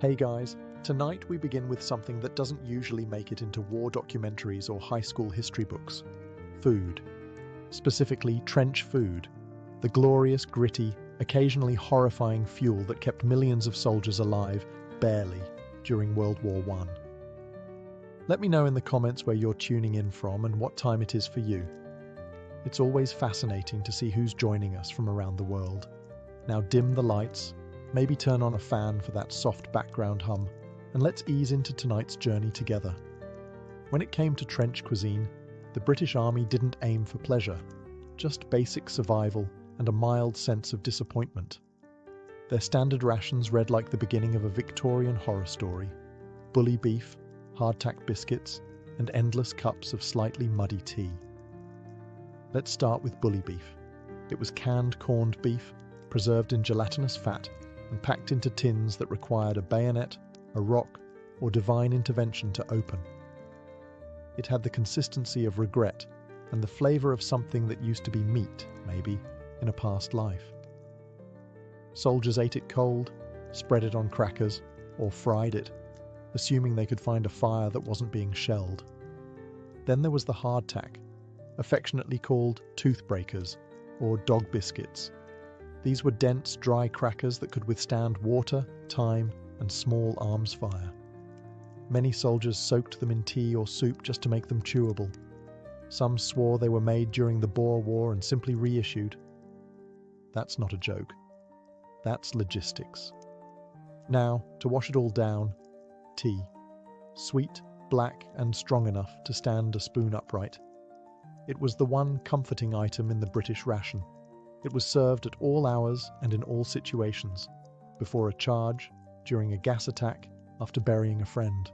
Hey guys, tonight we begin with something that doesn't usually make it into war documentaries or high school history books. Food. Specifically, trench food. The glorious, gritty, occasionally horrifying fuel that kept millions of soldiers alive, barely, during World War I. Let me know in the comments where you're tuning in from and what time it is for you. It's always fascinating to see who's joining us from around the world. Now dim the lights, maybe turn on a fan for that soft background hum, and let's ease into tonight's journey together. When it came to trench cuisine, the British Army didn't aim for pleasure, just basic survival and a mild sense of disappointment. Their standard rations read like the beginning of a Victorian horror story: bully beef, hardtack biscuits, and endless cups of slightly muddy tea. Let's start with bully beef. It was canned corned beef, preserved in gelatinous fat, and packed into tins that required a bayonet, a rock, or divine intervention to open. It had the consistency of regret and the flavour of something that used to be meat, maybe, in a past life. Soldiers ate it cold, spread it on crackers, or fried it, assuming they could find a fire that wasn't being shelled. Then there was the hardtack, affectionately called toothbreakers, or dog biscuits. These were dense, dry crackers that could withstand water, time, and small arms fire. Many soldiers soaked them in tea or soup just to make them chewable. Some swore they were made during the Boer War and simply reissued. That's not a joke. That's logistics. Now, to wash it all down, tea. Sweet, black, and strong enough to stand a spoon upright. It was the one comforting item in the British ration. It was served at all hours and in all situations, before a charge, during a gas attack, after burying a friend.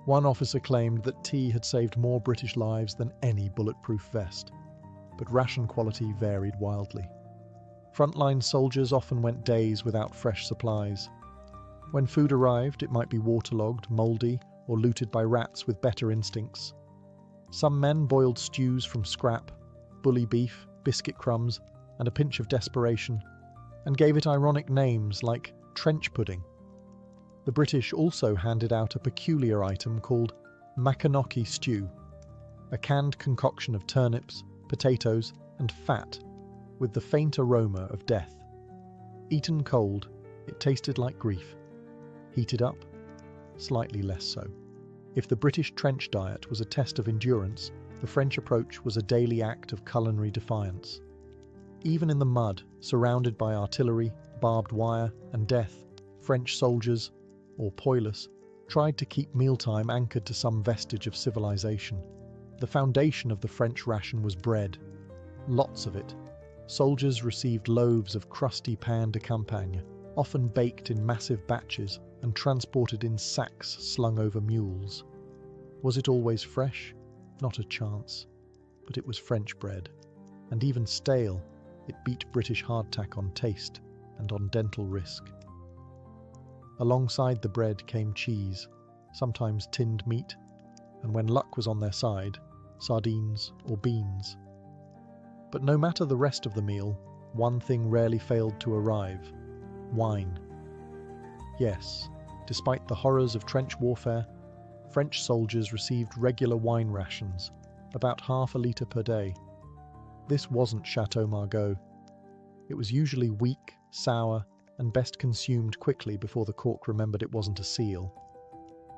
One officer claimed that tea had saved more British lives than any bulletproof vest, but ration quality varied wildly. Frontline soldiers often went days without fresh supplies. When food arrived, it might be waterlogged, mouldy, or looted by rats with better instincts. Some men boiled stews from scrap, bully beef, biscuit crumbs, and a pinch of desperation, and gave it ironic names like trench pudding. The British also handed out a peculiar item called Maconochie stew, a canned concoction of turnips, potatoes, and fat, with the faint aroma of death. Eaten cold, it tasted like grief. Heated up, slightly less so. If the British trench diet was a test of endurance, the French approach was a daily act of culinary defiance. Even in the mud, surrounded by artillery, barbed wire, and death, French soldiers, or poilus, tried to keep mealtime anchored to some vestige of civilization. The foundation of the French ration was bread. Lots of it. Soldiers received loaves of crusty pain de campagne, often baked in massive batches and transported in sacks slung over mules. Was it always fresh? Not a chance. But it was French bread. And even stale, it beat British hardtack on taste and on dental risk. Alongside the bread came cheese, sometimes tinned meat, and when luck was on their side, sardines or beans. But no matter the rest of the meal, one thing rarely failed to arrive: wine. Yes, despite the horrors of trench warfare, French soldiers received regular wine rations, about half a litre per day. This wasn't Chateau Margaux. It was usually weak, sour, and best consumed quickly before the cork remembered it wasn't a seal.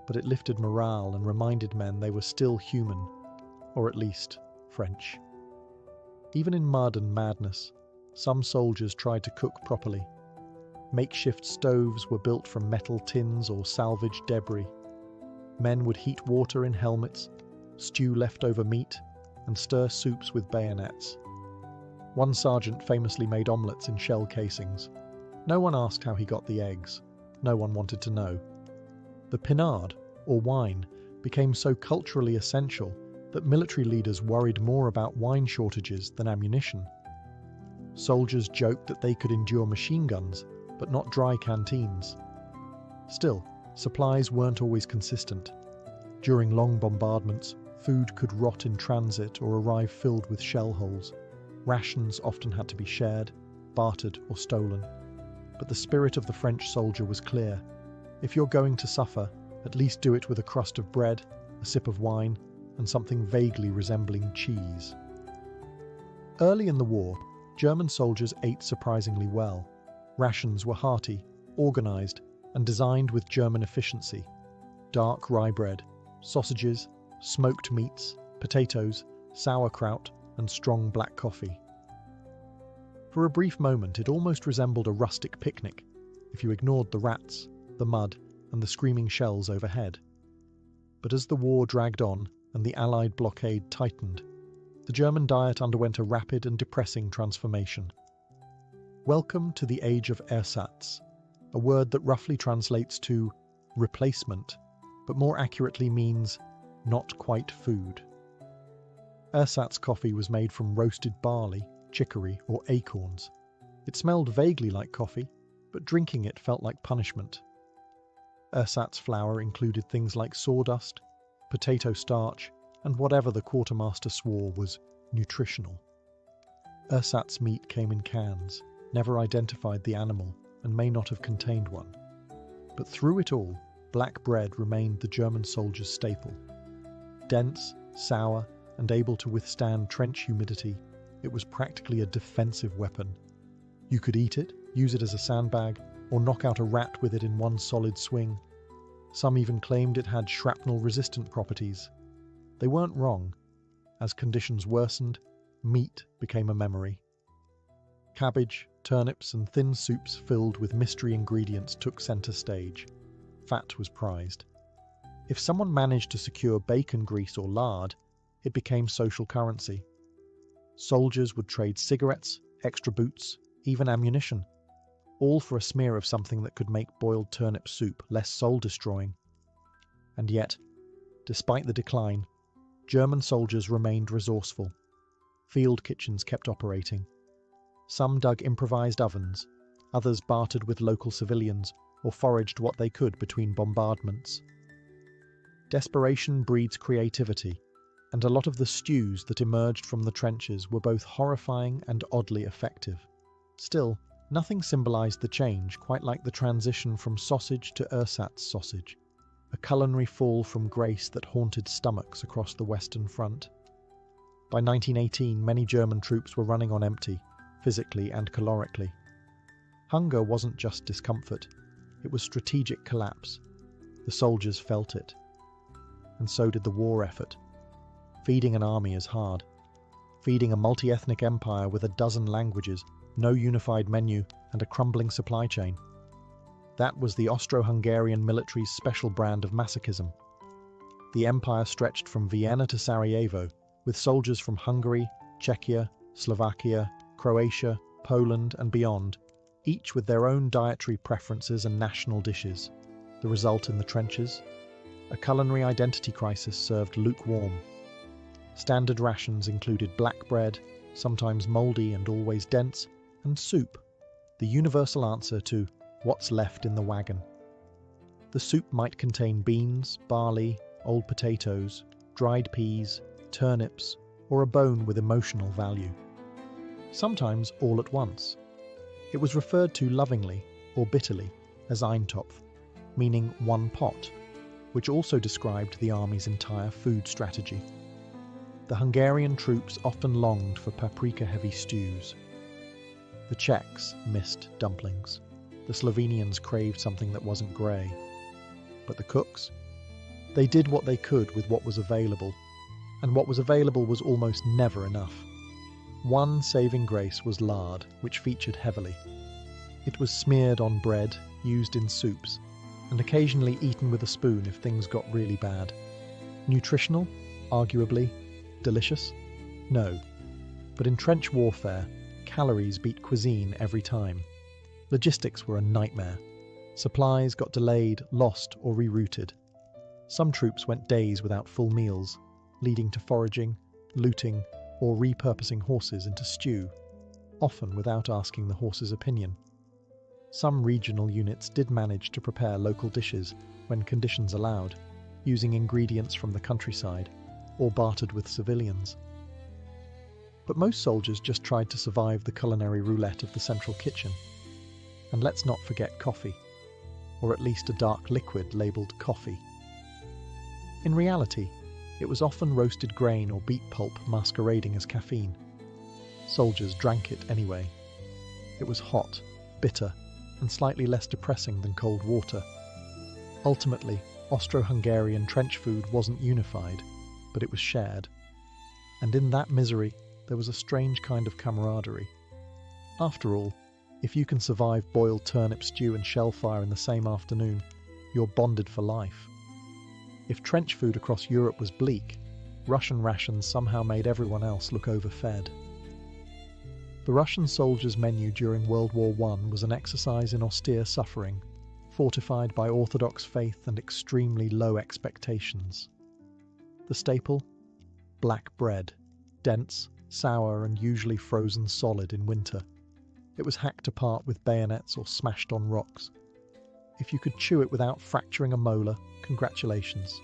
But it lifted morale and reminded men they were still human, or at least French. Even in mud and madness, some soldiers tried to cook properly. Makeshift stoves were built from metal tins or salvaged debris. Men would heat water in helmets, stew leftover meat, and stir soups with bayonets. One sergeant famously made omelettes in shell casings. No one asked how he got the eggs. No one wanted to know. The pinard, or wine, became so culturally essential that military leaders worried more about wine shortages than ammunition. Soldiers joked that they could endure machine guns, but not dry canteens. Still, supplies weren't always consistent. During long bombardments, food could rot in transit or arrive filled with shell holes. Rations often had to be shared, bartered, or stolen. But the spirit of the French soldier was clear: If you're going to suffer, at least do it with a crust of bread, a sip of wine, and something vaguely resembling cheese. Early in the war, German soldiers ate surprisingly well. Rations were hearty, organised, and designed with German efficiency. Dark rye bread, sausages, smoked meats, potatoes, sauerkraut, and strong black coffee. For a brief moment, it almost resembled a rustic picnic, if you ignored the rats, the mud, and the screaming shells overhead. But as the war dragged on and the Allied blockade tightened, the German diet underwent a rapid and depressing transformation. Welcome to the age of ersatz, a word that roughly translates to replacement, but more accurately means not quite food. Ersatz coffee was made from roasted barley, chicory, or acorns. It smelled vaguely like coffee, but drinking it felt like punishment. Ersatz flour included things like sawdust, potato starch, and whatever the quartermaster swore was nutritional. Ersatz meat came in cans, never identified the animal, and may not have contained one. But through it all, black bread remained the German soldier's staple. Dense, sour, and able to withstand trench humidity, it was practically a defensive weapon. You could eat it, use it as a sandbag, or knock out a rat with it in one solid swing. Some even claimed it had shrapnel-resistant properties. They weren't wrong. As conditions worsened, meat became a memory. Cabbage, turnips, and thin soups filled with mystery ingredients took centre stage. Fat was prized. If someone managed to secure bacon grease or lard, it became social currency. Soldiers would trade cigarettes, extra boots, even ammunition, all for a smear of something that could make boiled turnip soup less soul-destroying. And yet, despite the decline, German soldiers remained resourceful. Field kitchens kept operating. Some dug improvised ovens, others bartered with local civilians or foraged what they could between bombardments. Desperation breeds creativity, and a lot of the stews that emerged from the trenches were both horrifying and oddly effective. Still, nothing symbolized the change quite like the transition from sausage to ersatz sausage, a culinary fall from grace that haunted stomachs across the Western Front. By 1918, many German troops were running on empty, physically and calorically. Hunger wasn't just discomfort, it was strategic collapse. The soldiers felt it. And so did the war effort. Feeding an army is hard. Feeding a multi-ethnic empire with a dozen languages, no unified menu, and a crumbling supply chain. That was the Austro-Hungarian military's special brand of masochism. The empire stretched from Vienna to Sarajevo, with soldiers from Hungary, Czechia, Slovakia, Croatia, Poland, and beyond, each with their own dietary preferences and national dishes. The result in the trenches? A culinary identity crisis served lukewarm. Standard rations included black bread, sometimes mouldy and always dense, and soup, the universal answer to what's left in the wagon. The soup might contain beans, barley, old potatoes, dried peas, turnips, or a bone with emotional value. Sometimes all at once. It was referred to lovingly, or bitterly, as Eintopf, meaning one pot, which also described the army's entire food strategy. The Hungarian troops often longed for paprika-heavy stews. The Czechs missed dumplings. The Slovenians craved something that wasn't grey. But the cooks? They did what they could with what was available, and what was available was almost never enough. One saving grace was lard, which featured heavily. It was smeared on bread, used in soups, and occasionally eaten with a spoon if things got really bad. Nutritional? Arguably. Delicious? No. But in trench warfare, calories beat cuisine every time. Logistics were a nightmare. Supplies got delayed, lost, or rerouted. Some troops went days without full meals, leading to foraging, looting, or repurposing horses into stew, often without asking the horse's opinion. Some regional units did manage to prepare local dishes when conditions allowed, using ingredients from the countryside, or bartered with civilians. But most soldiers just tried to survive the culinary roulette of the central kitchen. And let's not forget coffee. or at least a dark liquid labelled coffee. In reality, it was often roasted grain or beet pulp masquerading as caffeine. Soldiers drank it anyway. It was hot, bitter, and slightly less depressing than cold water. Ultimately, Austro-Hungarian trench food wasn't unified, but it was shared. And in that misery, there was a strange kind of camaraderie. After all, if you can survive boiled turnip stew and shellfire in the same afternoon, you're bonded for life. If trench food across Europe was bleak, Russian rations somehow made everyone else look overfed. The Russian soldiers' menu during World War I was an exercise in austere suffering, fortified by orthodox faith and extremely low expectations. The staple? Black bread, dense, sour, and usually frozen solid in winter. It was hacked apart with bayonets or smashed on rocks. If you could chew it without fracturing a molar, congratulations.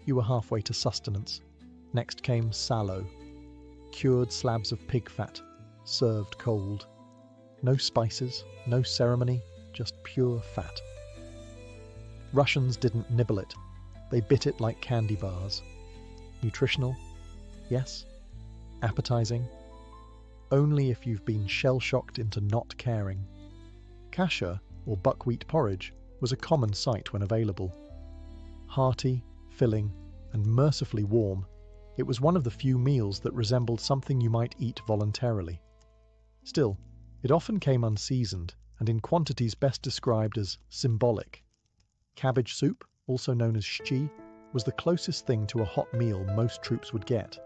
You were halfway to sustenance. Next came sallow, cured slabs of pig fat, served cold. No spices, no ceremony, just pure fat. Russians didn't nibble it. They bit it like candy bars. Nutritional? Yes. Appetizing? Only if you've been shell-shocked into not caring. Kasha, or buckwheat porridge, was a common sight when available. Hearty, filling, and mercifully warm, it was one of the few meals that resembled something you might eat voluntarily. Still, it often came unseasoned and in quantities best described as symbolic. Cabbage soup, also known as shchi, was the closest thing to a hot meal most troops would get.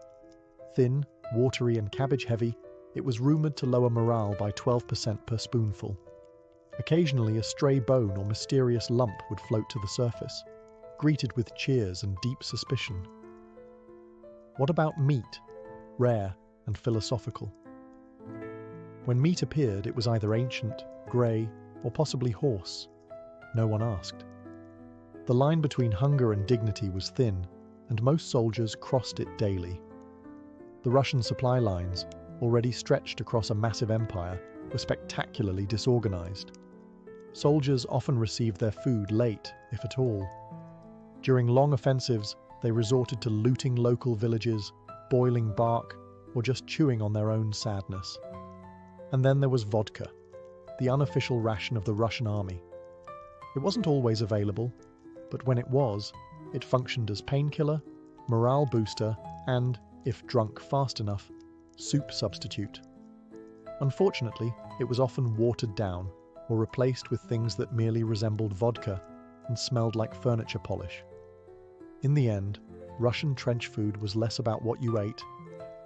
Thin, watery, and cabbage-heavy, it was rumoured to lower morale by 12% per spoonful. Occasionally, a stray bone or mysterious lump would float to the surface, greeted with cheers and deep suspicion. What about meat? Rare and philosophical. When meat appeared, it was either ancient, grey, or possibly horse. No one asked. The line between hunger and dignity was thin, and most soldiers crossed it daily. The Russian supply lines, already stretched across a massive empire, were spectacularly disorganized. Soldiers often received their food late, if at all. During long offensives, they resorted to looting local villages, boiling bark, or just chewing on their own sadness. And then there was vodka, the unofficial ration of the Russian army. It wasn't always available, but when it was, it functioned as painkiller, morale booster, and, if drunk fast enough, soup substitute. Unfortunately, it was often watered down or replaced with things that merely resembled vodka and smelled like furniture polish. In the end, Russian trench food was less about what you ate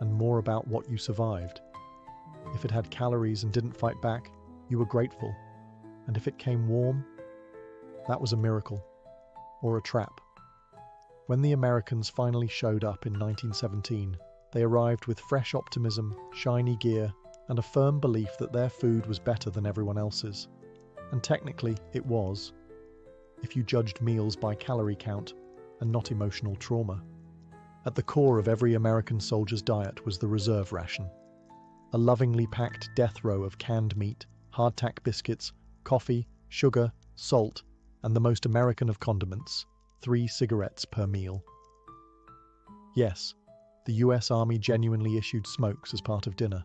and more about what you survived. If it had calories and didn't fight back, you were grateful. And if it came warm, that was a miracle. Or a trap. When the Americans finally showed up in 1917, they arrived with fresh optimism, shiny gear, and a firm belief that their food was better than everyone else's. And technically, it was, if you judged meals by calorie count and not emotional trauma. At the core of every American soldier's diet was the reserve ration. A lovingly packed death row of canned meat, hardtack biscuits, coffee, sugar, salt, and the most American of condiments, 3 cigarettes per meal. Yes, the US Army genuinely issued smokes as part of dinner.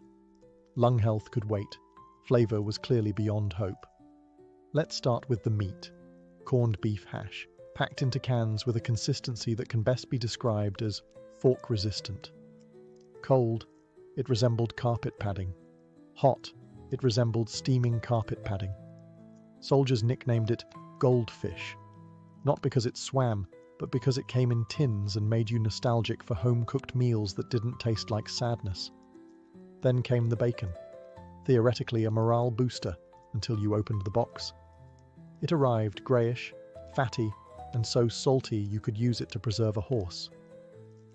Lung health could wait. Flavor was clearly beyond hope. Let's start with the meat. Corned beef hash, packed into cans with a consistency that can best be described as fork-resistant. Cold, it resembled carpet padding. Hot, it resembled steaming carpet padding. Soldiers nicknamed it goldfish, not because it swam, but because it came in tins and made you nostalgic for home-cooked meals that didn't taste like sadness. Then came the bacon, theoretically a morale booster until you opened the box. It arrived greyish, fatty, and so salty you could use it to preserve a horse.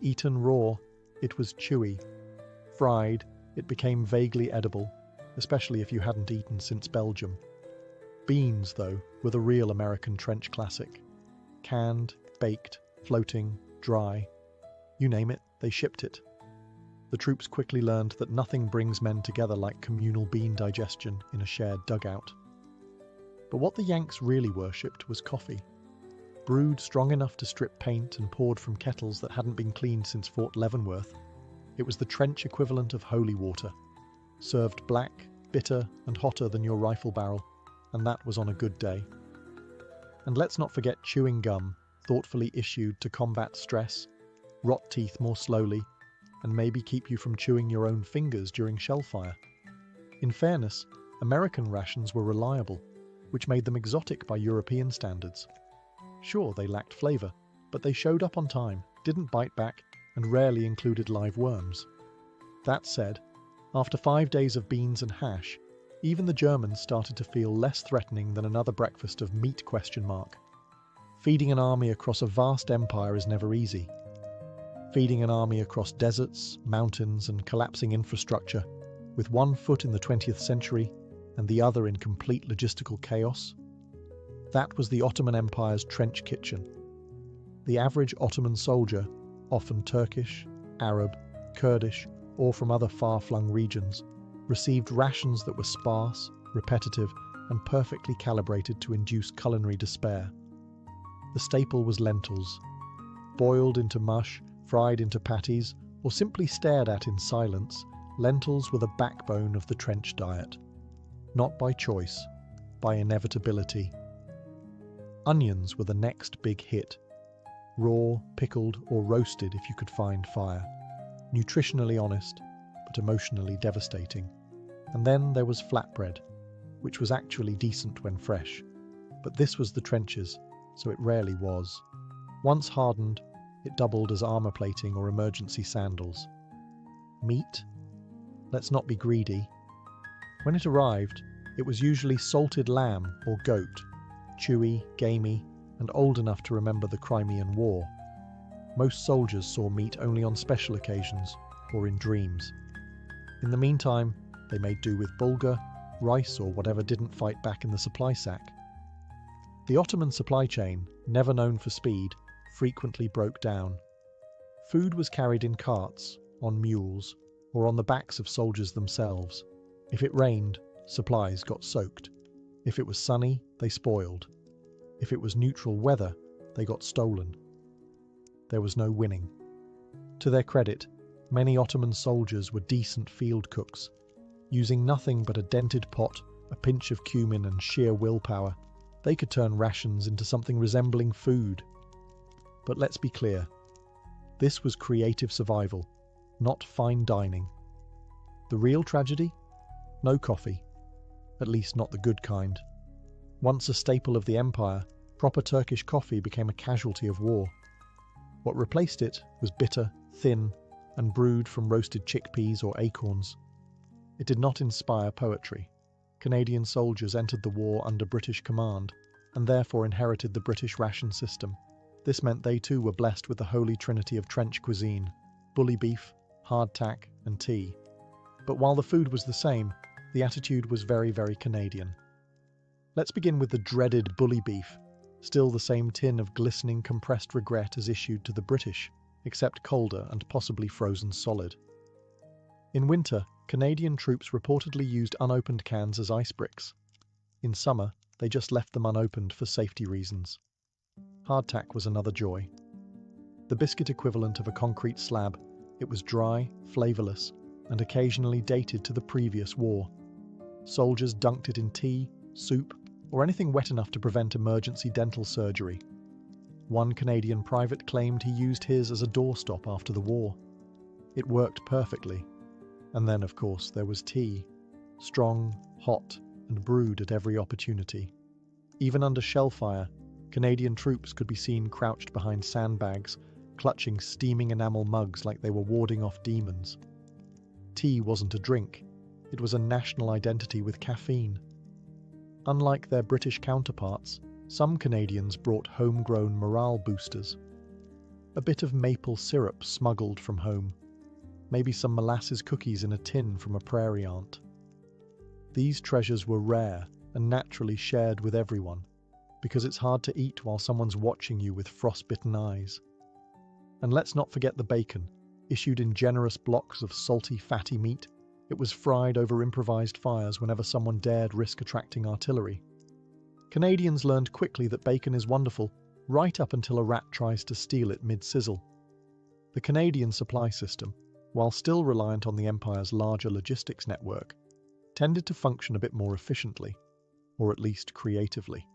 Eaten raw, it was chewy. Fried, it became vaguely edible, especially if you hadn't eaten since Belgium. Beans, though, were the real American trench classic. Canned, baked, floating, dry. You name it, they shipped it. The troops quickly learned that nothing brings men together like communal bean digestion in a shared dugout. But what the Yanks really worshipped was coffee. Brewed strong enough to strip paint and poured from kettles that hadn't been cleaned since Fort Leavenworth, it was the trench equivalent of holy water, served black, bitter, and hotter than your rifle barrel, and that was on a good day. And let's not forget chewing gum, thoughtfully issued to combat stress, rot teeth more slowly, and maybe keep you from chewing your own fingers during shellfire. In fairness, American rations were reliable, which made them exotic by European standards. Sure, they lacked flavour, but they showed up on time, didn't bite back, and rarely included live worms. That said, after 5 days of beans and hash, even the Germans started to feel less threatening than another breakfast of meat ? Feeding an army across a vast empire is never easy. Feeding an army across deserts, mountains, and collapsing infrastructure, with one foot in the 20th century and the other in complete logistical chaos? That was the Ottoman Empire's trench kitchen. The average Ottoman soldier, often Turkish, Arab, Kurdish, or from other far-flung regions, received rations that were sparse, repetitive, and perfectly calibrated to induce culinary despair. The staple was lentils. Boiled into mush, fried into patties, or simply stared at in silence, lentils were the backbone of the trench diet. Not by choice, by inevitability. Onions were the next big hit. Raw, pickled, or roasted if you could find fire. Nutritionally honest, but emotionally devastating. And then there was flatbread, which was actually decent when fresh. But this was the trenches, so it rarely was. Once hardened, it doubled as armor plating or emergency sandals. Meat? Let's not be greedy. When it arrived, it was usually salted lamb or goat, chewy, gamey, and old enough to remember the Crimean War. Most soldiers saw meat only on special occasions or in dreams. In the meantime, they made do with bulgur, rice, or whatever didn't fight back in the supply sack. The Ottoman supply chain, never known for speed, frequently broke down. Food was carried in carts, on mules, or on the backs of soldiers themselves. If it rained, supplies got soaked. If it was sunny, they spoiled. If it was neutral weather, they got stolen. There was no winning. To their credit, many Ottoman soldiers were decent field cooks. Using nothing but a dented pot, a pinch of cumin, and sheer willpower, they could turn rations into something resembling food. But let's be clear, this was creative survival, not fine dining. The real tragedy? No coffee. At least not the good kind. Once a staple of the empire, proper Turkish coffee became a casualty of war. What replaced it was bitter, thin, and brewed from roasted chickpeas or acorns. It did not inspire poetry. Canadian soldiers entered the war under British command, and therefore inherited the British ration system. This meant they too were blessed with the holy trinity of trench cuisine: bully beef, hardtack, and tea. But while the food was the same, the attitude was very, very Canadian. Let's begin with the dreaded bully beef, still the same tin of glistening compressed regret as issued to the British, except colder and possibly frozen solid. In winter, Canadian troops reportedly used unopened cans as ice bricks. In summer, they just left them unopened for safety reasons. Hardtack was another joy. The biscuit equivalent of a concrete slab, it was dry, flavourless, and occasionally dated to the previous war. Soldiers dunked it in tea, soup, or anything wet enough to prevent emergency dental surgery. One Canadian private claimed he used his as a doorstop after the war. It worked perfectly. And then, of course, there was tea. Strong, hot, and brewed at every opportunity. Even under shellfire, Canadian troops could be seen crouched behind sandbags, clutching steaming enamel mugs like they were warding off demons. Tea wasn't a drink. It was a national identity with caffeine. Unlike their British counterparts, some Canadians brought homegrown morale boosters. A bit of maple syrup smuggled from home. Maybe some molasses cookies in a tin from a prairie aunt. These treasures were rare and naturally shared with everyone, because it's hard to eat while someone's watching you with frostbitten eyes. And let's not forget the bacon, issued in generous blocks of salty, fatty meat. It was fried over improvised fires whenever someone dared risk attracting artillery. Canadians learned quickly that bacon is wonderful, right up until a rat tries to steal it mid-sizzle. The Canadian supply system, while still reliant on the Empire's larger logistics network, tended to function a bit more efficiently, or at least creatively.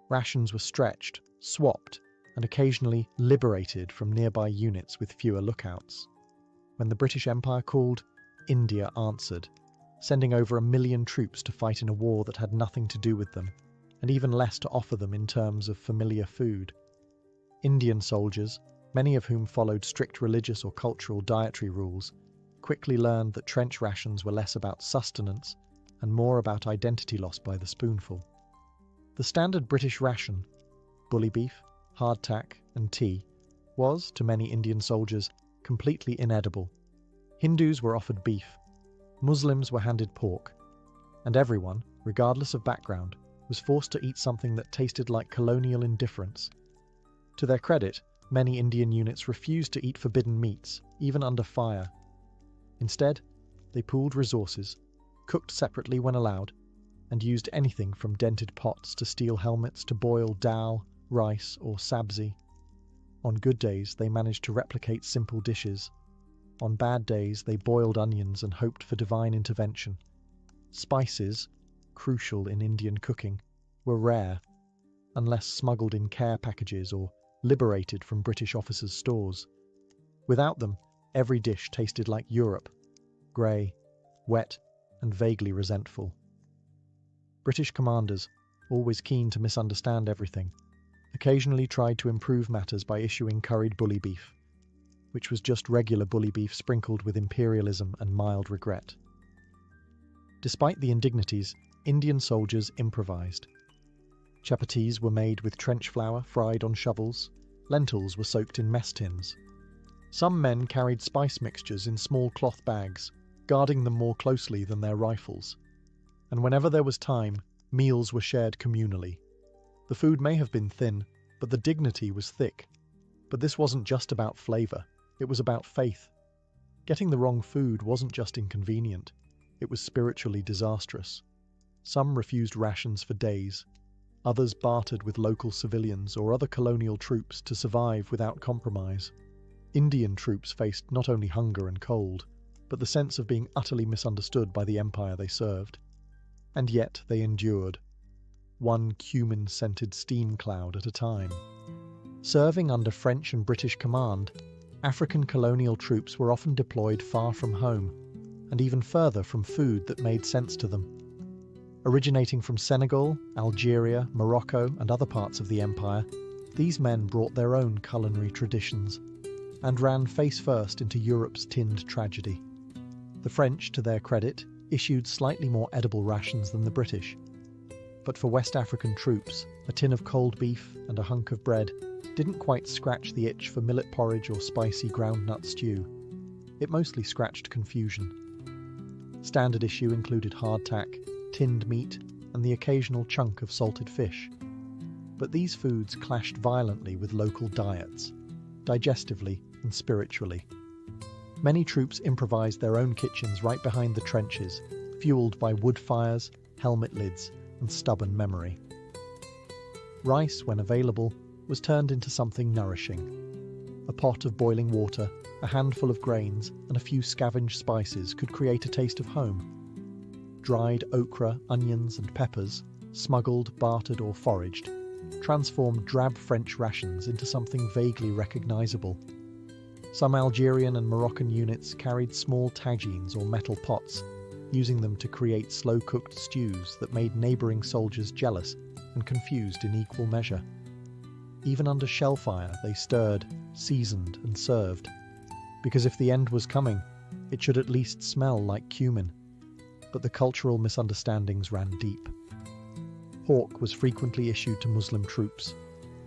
Rations were stretched, swapped, and occasionally liberated from nearby units with fewer lookouts. When the British Empire called, India answered, sending over 1 million troops to fight in a war that had nothing to do with them, and even less to offer them in terms of familiar food. Indian soldiers, many of whom followed strict religious or cultural dietary rules, quickly learned that trench rations were less about sustenance and more about identity loss by the spoonful. The standard British ration, bully beef, hardtack, and tea, was, to many Indian soldiers, completely inedible. Hindus were offered beef, Muslims were handed pork, and everyone, regardless of background, was forced to eat something that tasted like colonial indifference. To their credit, many Indian units refused to eat forbidden meats, even under fire. Instead, they pooled resources, cooked separately when allowed, and used anything from dented pots to steel helmets to boil dal, rice, or sabzi. On good days, they managed to replicate simple dishes. On bad days, they boiled onions and hoped for divine intervention. Spices, crucial in Indian cooking, were rare, unless smuggled in care packages or liberated from British officers' stores. Without them, every dish tasted like Europe, grey, wet, and vaguely resentful. British commanders, always keen to misunderstand everything, occasionally tried to improve matters by issuing curried bully beef, which was just regular bully beef sprinkled with imperialism and mild regret. Despite the indignities, Indian soldiers improvised. Chapatis were made with trench flour fried on shovels, lentils were soaked in mess tins. Some men carried spice mixtures in small cloth bags, guarding them more closely than their rifles. And whenever there was time, meals were shared communally. The food may have been thin, but the dignity was thick. But this wasn't just about flavour, it was about faith. Getting the wrong food wasn't just inconvenient, it was spiritually disastrous. Some refused rations for days. Others bartered with local civilians or other colonial troops to survive without compromise. Indian troops faced not only hunger and cold, but the sense of being utterly misunderstood by the empire they served. And yet they endured, one cumin-scented steam cloud at a time. Serving under French and British command, African colonial troops were often deployed far from home, and even further from food that made sense to them. Originating from Senegal, Algeria, Morocco, and other parts of the empire, these men brought their own culinary traditions and ran face first into Europe's tinned tragedy. The French, to their credit, issued slightly more edible rations than the British. But for West African troops, a tin of cold beef and a hunk of bread didn't quite scratch the itch for millet porridge or spicy groundnut stew. It mostly scratched confusion. Standard issue included hardtack, tinned meat, and the occasional chunk of salted fish. But these foods clashed violently with local diets, digestively and spiritually. Many troops improvised their own kitchens right behind the trenches, fueled by wood fires, helmet lids, and stubborn memory. Rice, when available, was turned into something nourishing. A pot of boiling water, a handful of grains, and a few scavenged spices could create a taste of home. Dried okra, onions, and peppers, smuggled, bartered, or foraged, transformed drab French rations into something vaguely recognizable. Some Algerian and Moroccan units carried small tagines or metal pots, using them to create slow-cooked stews that made neighbouring soldiers jealous and confused in equal measure. Even under shell fire, they stirred, seasoned, and served, because if the end was coming, it should at least smell like cumin. But the cultural misunderstandings ran deep. Pork was frequently issued to Muslim troops.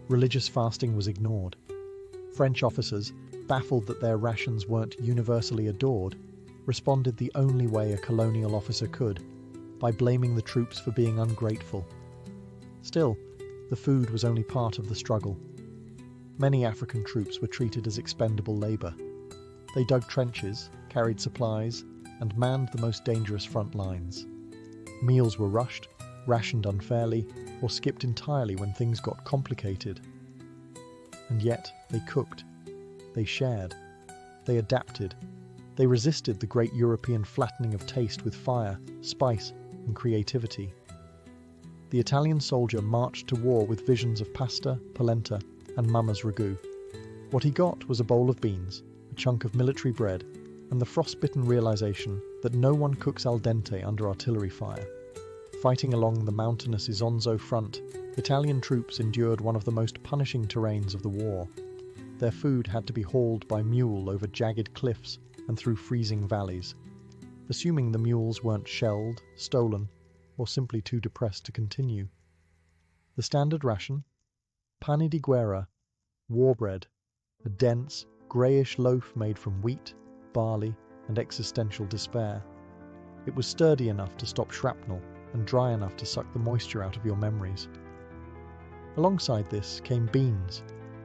Religious fasting was ignored. French officers, baffled that their rations weren't universally adored, responded the only way a colonial officer could, by blaming the troops for being ungrateful. Still, the food was only part of the struggle. Many African troops were treated as expendable labour. They dug trenches, carried supplies, and manned the most dangerous front lines. Meals were rushed, rationed unfairly, or skipped entirely when things got complicated. And yet, they cooked, they shared, they adapted, they resisted the great European flattening of taste with fire, spice, and creativity. The Italian soldier marched to war with visions of pasta, polenta, and mama's ragu. What he got was a bowl of beans, a chunk of military bread, and the frostbitten realization that no one cooks al dente under artillery fire. Fighting along the mountainous Isonzo front, Italian troops endured one of the most punishing terrains of the war. Their food had to be hauled by mule over jagged cliffs and through freezing valleys, assuming the mules weren't shelled, stolen, or simply too depressed to continue. The standard ration? Pane di guerra, war bread, a dense, greyish loaf made from wheat, barley, and existential despair. It was sturdy enough to stop shrapnel and dry enough to suck the moisture out of your memories. Alongside this came beans,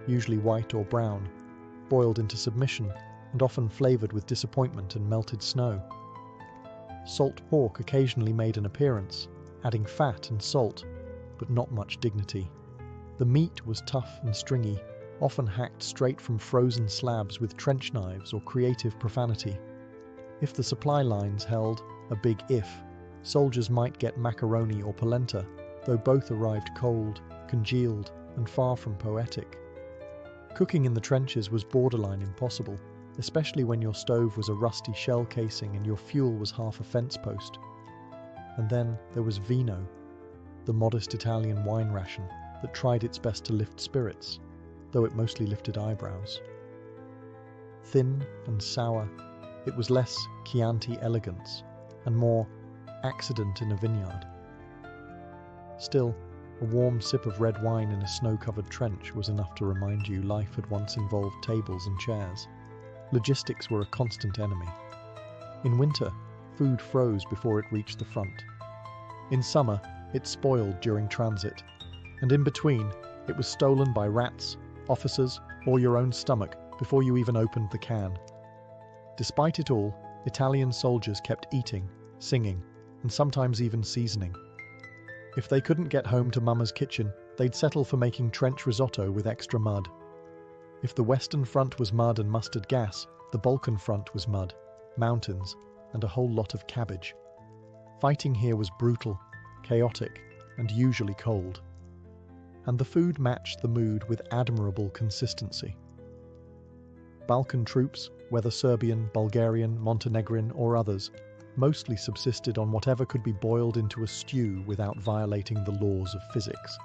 usually white or brown, boiled into submission and often flavoured with disappointment and melted snow. Salt pork occasionally made an appearance, adding fat and salt, but not much dignity. The meat was tough and stringy, often hacked straight from frozen slabs with trench knives or creative profanity. If the supply lines held, a big if, soldiers might get macaroni or polenta, though both arrived cold, congealed, and far from poetic. Cooking in the trenches was borderline impossible, especially when your stove was a rusty shell casing and your fuel was half a fence post. And then there was vino, the modest Italian wine ration that tried its best to lift spirits, though it mostly lifted eyebrows. Thin and sour, it was less Chianti elegance and more accident in a vineyard. Still, a warm sip of red wine in a snow-covered trench was enough to remind you life had once involved tables and chairs. Logistics were a constant enemy. In winter, food froze before it reached the front. In summer, it spoiled during transit. And in between, it was stolen by rats, officers, or your own stomach before you even opened the can. Despite it all, Italian soldiers kept eating, singing, and sometimes even seasoning. If they couldn't get home to Mama's kitchen, they'd settle for making trench risotto with extra mud. If the Western Front was mud and mustard gas, the Balkan Front was mud, mountains, and a whole lot of cabbage. Fighting here was brutal, chaotic, and usually cold. And the food matched the mood with admirable consistency. Balkan troops, whether Serbian, Bulgarian, Montenegrin, or others, mostly subsisted on whatever could be boiled into a stew without violating the laws of physics.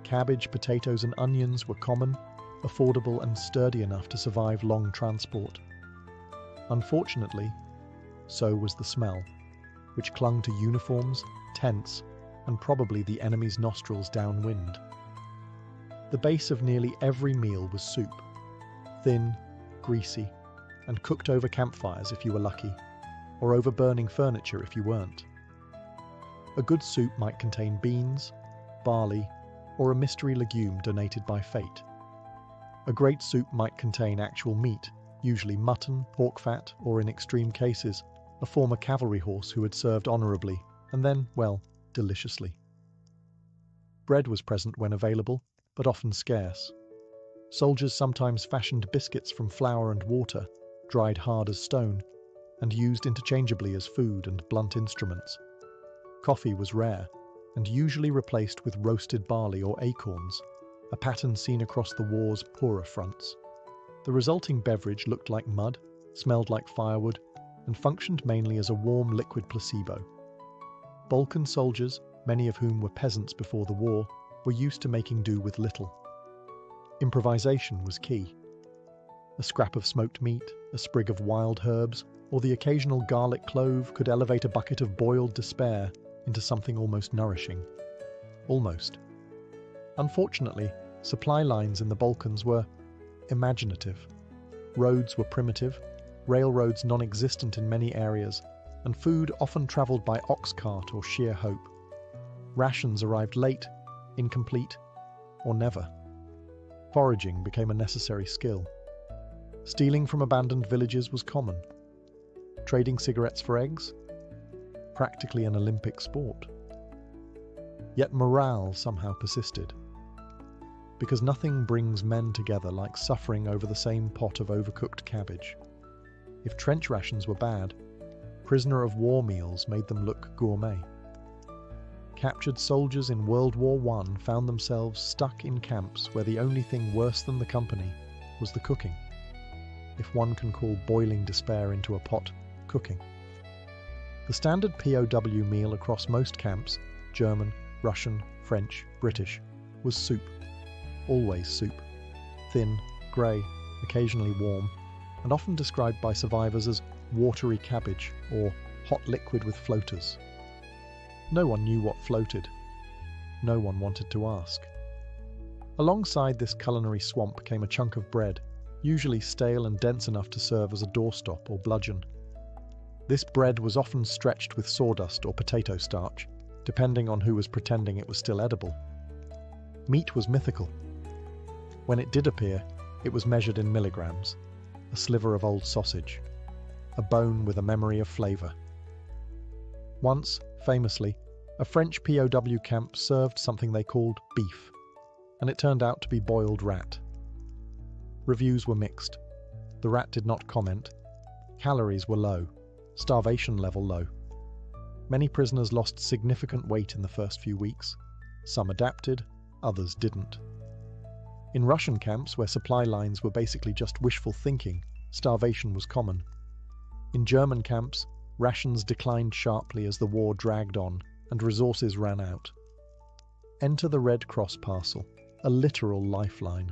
Cabbage, potatoes, and onions were common, affordable, and sturdy enough to survive long transport. Unfortunately, so was the smell, which clung to uniforms, tents, and probably the enemy's nostrils downwind. The base of nearly every meal was soup, thin, greasy, and cooked over campfires if you were lucky, or over burning furniture if you weren't. A good soup might contain beans, barley, or a mystery legume donated by fate. A great soup might contain actual meat, usually mutton, pork fat, or in extreme cases, a former cavalry horse who had served honourably, and then, well, deliciously. Bread was present when available, but often scarce. Soldiers sometimes fashioned biscuits from flour and water, dried hard as stone, and used interchangeably as food and blunt instruments. Coffee was rare, and usually replaced with roasted barley or acorns, a pattern seen across the war's poorer fronts. The resulting beverage looked like mud, smelled like firewood, and functioned mainly as a warm liquid placebo. Balkan soldiers, many of whom were peasants before the war, were used to making do with little. Improvisation was key. A scrap of smoked meat, a sprig of wild herbs, or the occasional garlic clove could elevate a bucket of boiled despair into something almost nourishing. Almost. Unfortunately, supply lines in the Balkans were imaginative. Roads were primitive, railroads non-existent in many areas, and food often travelled by ox cart or sheer hope. Rations arrived late, incomplete, or never. Foraging became a necessary skill. Stealing from abandoned villages was common. Trading cigarettes for eggs? Practically an Olympic sport. Yet morale somehow persisted. Because nothing brings men together like suffering over the same pot of overcooked cabbage. If trench rations were bad, prisoner of war meals made them look gourmet. Captured soldiers in World War I found themselves stuck in camps where the only thing worse than the company was the cooking. If one can call boiling despair into a pot cooking. The standard POW meal across most camps, German, Russian, French, British, was soup. Always soup. Thin, grey, occasionally warm, and often described by survivors as watery cabbage or hot liquid with floaters. No one knew what floated. No one wanted to ask. Alongside this culinary swamp came a chunk of bread, usually stale and dense enough to serve as a doorstop or bludgeon. This bread was often stretched with sawdust or potato starch, depending on who was pretending it was still edible. Meat was mythical. When it did appear, it was measured in milligrams, a sliver of old sausage, a bone with a memory of flavour. Once, famously, a French POW camp served something they called beef, and it turned out to be boiled rat. Reviews were mixed. The rat did not comment. Calories were low, starvation level low. Many prisoners lost significant weight in the first few weeks. Some adapted, others didn't. In Russian camps, where supply lines were basically just wishful thinking, starvation was common. In German camps, rations declined sharply as the war dragged on and resources ran out. Enter the Red Cross parcel, a literal lifeline.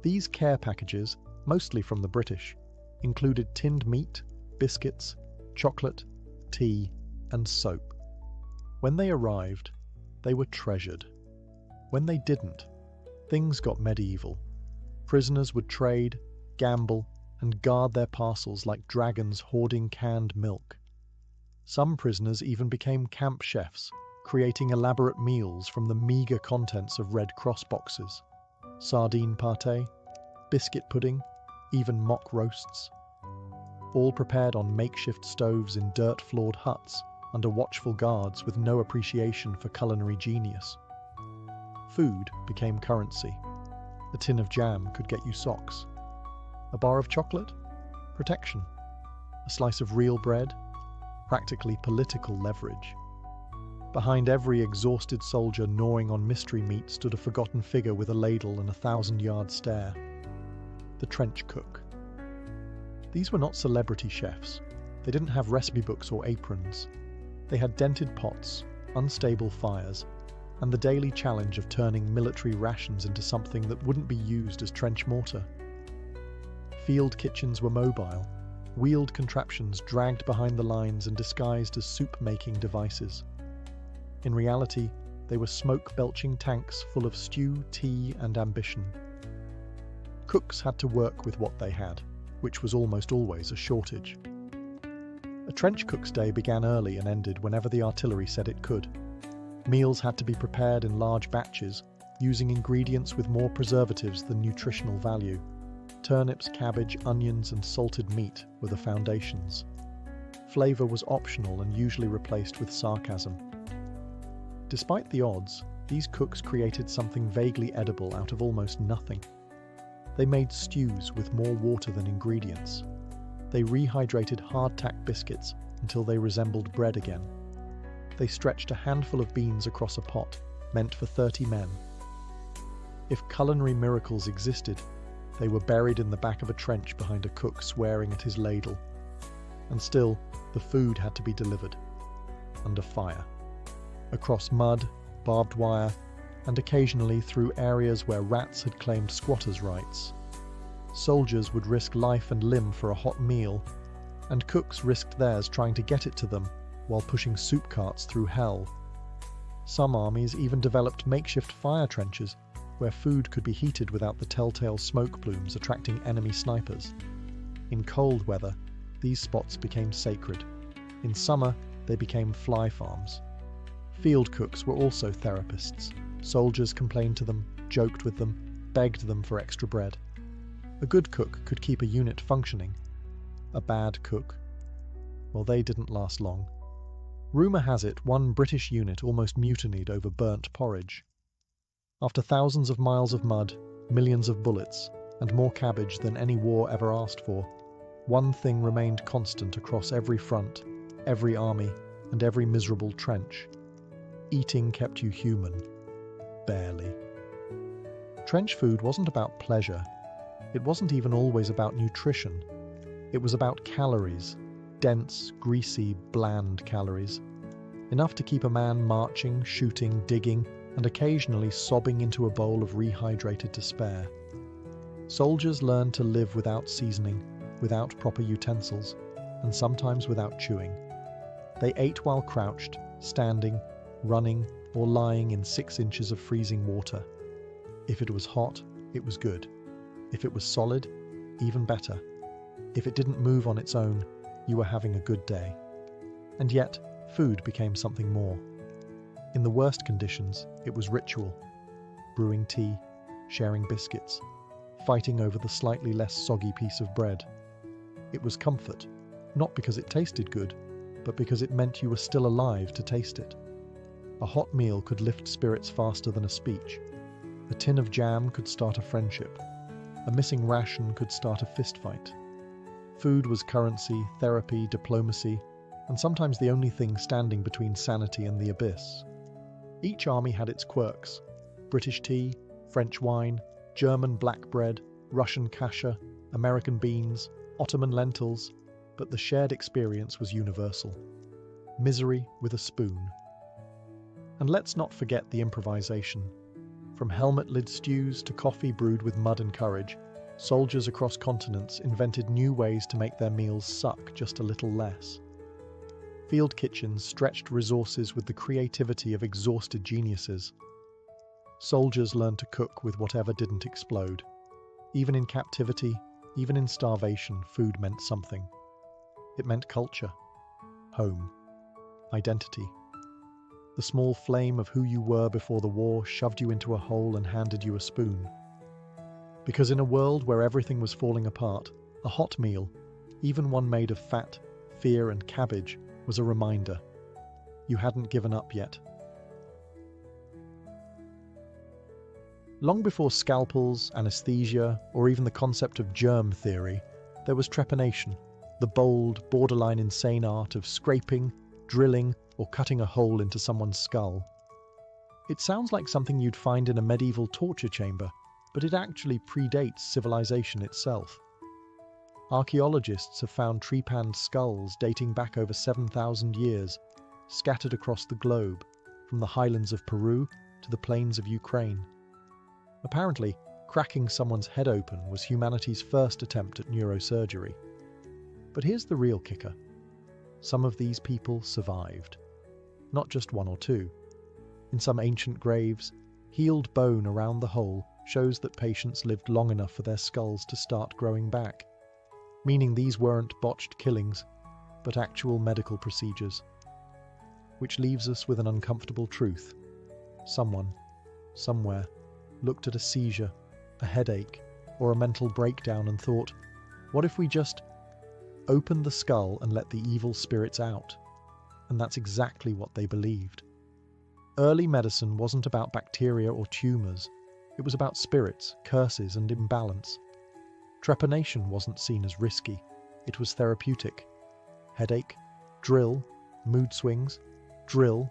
These care packages, mostly from the British, included tinned meat, biscuits, chocolate, tea, and soap. When they arrived, they were treasured. When they didn't, things got medieval. Prisoners would trade, gamble, and guard their parcels like dragons hoarding canned milk. Some prisoners even became camp chefs, creating elaborate meals from the meagre contents of Red Cross boxes. Sardine pâté, biscuit pudding, even mock roasts. All prepared on makeshift stoves in dirt-floored huts under watchful guards with no appreciation for culinary genius. Food became currency. A tin of jam could get you socks. A bar of chocolate? Protection. A slice of real bread? Practically political leverage. Behind every exhausted soldier gnawing on mystery meat stood a forgotten figure with a ladle and a 1,000-yard stare. The trench cook. These were not celebrity chefs. They didn't have recipe books or aprons. They had dented pots, unstable fires, and the daily challenge of turning military rations into something that wouldn't be used as trench mortar. Field kitchens were mobile, wheeled contraptions dragged behind the lines and disguised as soup-making devices. In reality, they were smoke-belching tanks full of stew, tea, and ambition. Cooks had to work with what they had, which was almost always a shortage. A trench cook's day began early and ended whenever the artillery said it could. Meals had to be prepared in large batches, using ingredients with more preservatives than nutritional value. Turnips, cabbage, onions, and salted meat were the foundations. Flavor was optional and usually replaced with sarcasm. Despite the odds, these cooks created something vaguely edible out of almost nothing. They made stews with more water than ingredients. They rehydrated hardtack biscuits until they resembled bread again. They stretched a handful of beans across a pot, meant for 30 men. If culinary miracles existed, they were buried in the back of a trench behind a cook swearing at his ladle. And still, the food had to be delivered. Under fire. Across mud, barbed wire, and occasionally through areas where rats had claimed squatters' rights. Soldiers would risk life and limb for a hot meal, and cooks risked theirs trying to get it to them while pushing soup carts through hell. Some armies even developed makeshift fire trenches where food could be heated without the telltale smoke plumes attracting enemy snipers. In cold weather, these spots became sacred. In summer, they became fly farms. Field cooks were also therapists. Soldiers complained to them, joked with them, begged them for extra bread. A good cook could keep a unit functioning. A bad cook, well, they didn't last long. Rumour has it one British unit almost mutinied over burnt porridge. After thousands of miles of mud, millions of bullets, and more cabbage than any war ever asked for, one thing remained constant across every front, every army, and every miserable trench. Eating kept you human. Barely. Trench food wasn't about pleasure. It wasn't even always about nutrition. It was about calories, dense, greasy, bland calories. Enough to keep a man marching, shooting, digging, and occasionally sobbing into a bowl of rehydrated despair. Soldiers learned to live without seasoning, without proper utensils, and sometimes without chewing. They ate while crouched, standing, running, or lying in 6 inches of freezing water. If it was hot, it was good. If it was solid, even better. If it didn't move on its own, you were having a good day. And yet, food became something more. In the worst conditions, it was ritual. Brewing tea, sharing biscuits, fighting over the slightly less soggy piece of bread. It was comfort, not because it tasted good, but because it meant you were still alive to taste it. A hot meal could lift spirits faster than a speech. A tin of jam could start a friendship. A missing ration could start a fistfight. Food was currency, therapy, diplomacy, and sometimes the only thing standing between sanity and the abyss. Each army had its quirks: British tea, French wine, German black bread, Russian kasha, American beans, Ottoman lentils, but the shared experience was universal. Misery with a spoon. And let's not forget the improvisation. From helmet-lid stews to coffee brewed with mud and courage, soldiers across continents invented new ways to make their meals suck just a little less. Field kitchens stretched resources with the creativity of exhausted geniuses. Soldiers learned to cook with whatever didn't explode. Even in captivity, even in starvation, food meant something. It meant culture, home, identity. The small flame of who you were before the war shoved you into a hole and handed you a spoon. Because in a world where everything was falling apart, a hot meal, even one made of fat, fear, and cabbage, was a reminder. You hadn't given up yet. Long before scalpels, anesthesia, or even the concept of germ theory, there was trepanation, the bold, borderline insane art of scraping, drilling, or cutting a hole into someone's skull. It sounds like something you'd find in a medieval torture chamber, but it actually predates civilization itself. Archaeologists have found trepanned skulls dating back over 7,000 years, scattered across the globe, from the highlands of Peru to the plains of Ukraine. Apparently, cracking someone's head open was humanity's first attempt at neurosurgery. But here's the real kicker. Some of these people survived. Not just one or two. In some ancient graves, healed bone around the hole shows that patients lived long enough for their skulls to start growing back, meaning these weren't botched killings, but actual medical procedures. Which leaves us with an uncomfortable truth. Someone, somewhere, looked at a seizure, a headache, or a mental breakdown and thought, what if we just opened the skull and let the evil spirits out? And that's exactly what they believed. Early medicine wasn't about bacteria or tumours. It was about spirits, curses, and imbalance. Trepanation wasn't seen as risky. It was therapeutic. Headache, drill. Mood swings, drill.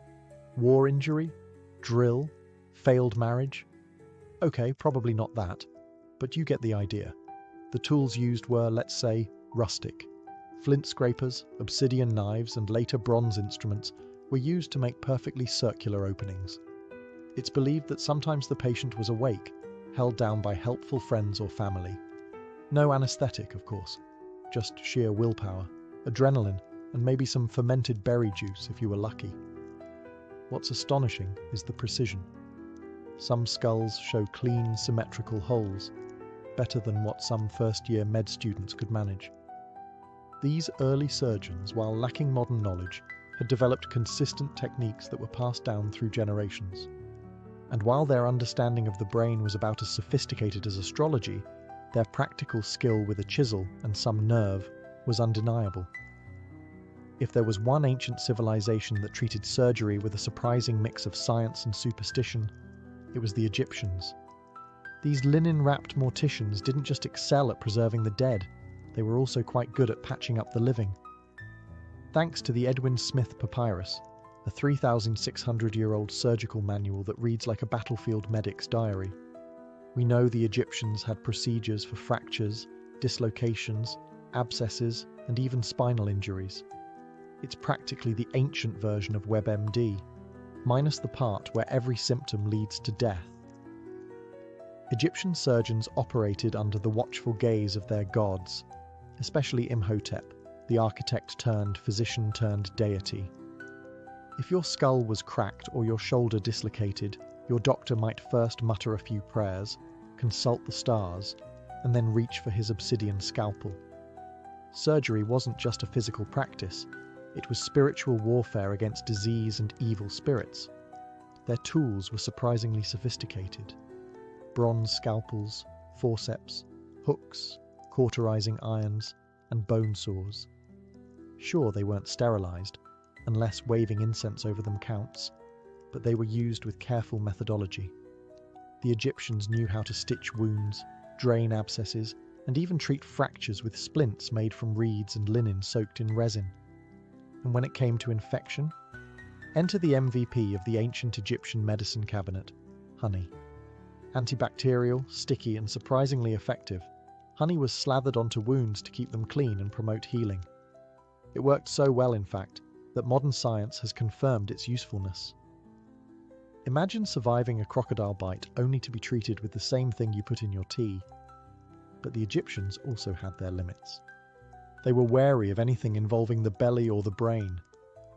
War injury, drill. Failed marriage. Okay, probably not that, but you get the idea. The tools used were, let's say, rustic. Flint scrapers, obsidian knives, and later bronze instruments were used to make perfectly circular openings. It's believed that sometimes the patient was awake, held down by helpful friends or family. No anesthetic, of course, just sheer willpower, adrenaline, and maybe some fermented berry juice if you were lucky. What's astonishing is the precision. Some skulls show clean, symmetrical holes, better than what some first-year med students could manage. These early surgeons, while lacking modern knowledge, had developed consistent techniques that were passed down through generations. And while their understanding of the brain was about as sophisticated as astrology, their practical skill with a chisel and some nerve was undeniable. If there was one ancient civilization that treated surgery with a surprising mix of science and superstition, it was the Egyptians. These linen-wrapped morticians didn't just excel at preserving the dead, they were also quite good at patching up the living. Thanks to the Edwin Smith Papyrus, a 3,600-year-old surgical manual that reads like a battlefield medic's diary, we know the Egyptians had procedures for fractures, dislocations, abscesses, and even spinal injuries. It's practically the ancient version of WebMD, minus the part where every symptom leads to death. Egyptian surgeons operated under the watchful gaze of their gods, especially Imhotep, the architect-turned-physician-turned-deity. If your skull was cracked or your shoulder dislocated, your doctor might first mutter a few prayers, consult the stars, and then reach for his obsidian scalpel. Surgery wasn't just a physical practice, it was spiritual warfare against disease and evil spirits. Their tools were surprisingly sophisticated. Bronze scalpels, forceps, hooks, cauterizing irons, and bone saws. Sure, they weren't sterilized, unless waving incense over them counts, but they were used with careful methodology. The Egyptians knew how to stitch wounds, drain abscesses, and even treat fractures with splints made from reeds and linen soaked in resin. And when it came to infection, enter the MVP of the ancient Egyptian medicine cabinet, honey. Antibacterial, sticky, and surprisingly effective, honey was slathered onto wounds to keep them clean and promote healing. It worked so well, in fact, that modern science has confirmed its usefulness. Imagine surviving a crocodile bite only to be treated with the same thing you put in your tea. But the Egyptians also had their limits. They were wary of anything involving the belly or the brain.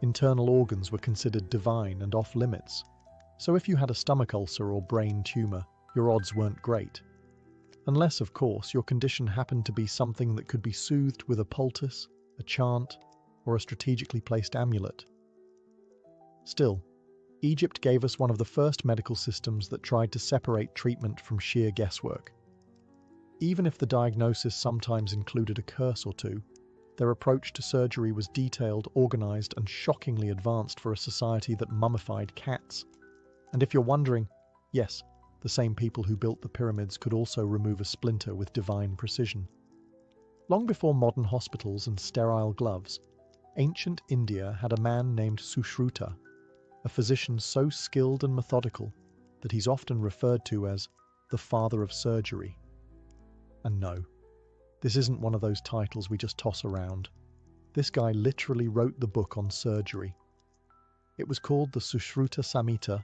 Internal organs were considered divine and off-limits. So if you had a stomach ulcer or brain tumour, your odds weren't great. Unless, of course, your condition happened to be something that could be soothed with a poultice, a chant, or a strategically placed amulet. Still, Egypt gave us one of the first medical systems that tried to separate treatment from sheer guesswork. Even if the diagnosis sometimes included a curse or two, their approach to surgery was detailed, organized, and shockingly advanced for a society that mummified cats. And if you're wondering, yes, the same people who built the pyramids could also remove a splinter with divine precision. Long before modern hospitals and sterile gloves, ancient India had a man named Sushruta, a physician so skilled and methodical that he's often referred to as the father of surgery. And no, this isn't one of those titles we just toss around. This guy literally wrote the book on surgery. It was called the Sushruta Samhita,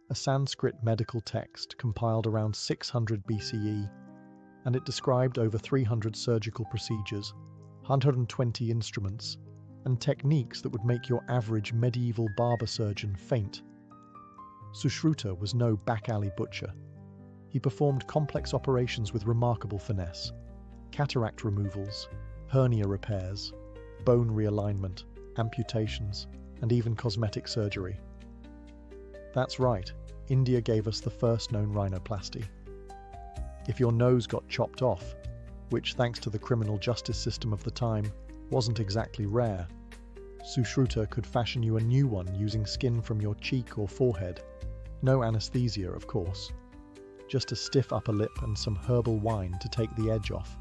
a Sanskrit medical text compiled around 600 BCE, and it described over 300 surgical procedures, 120 instruments, and techniques that would make your average medieval barber surgeon faint. Sushruta was no back-alley butcher. He performed complex operations with remarkable finesse: cataract removals, hernia repairs, bone realignment, amputations, and even cosmetic surgery. That's right, India gave us the first known rhinoplasty. If your nose got chopped off, which thanks to the criminal justice system of the time wasn't exactly rare, Sushruta could fashion you a new one using skin from your cheek or forehead. No anesthesia, of course. Just a stiff upper lip and some herbal wine to take the edge off.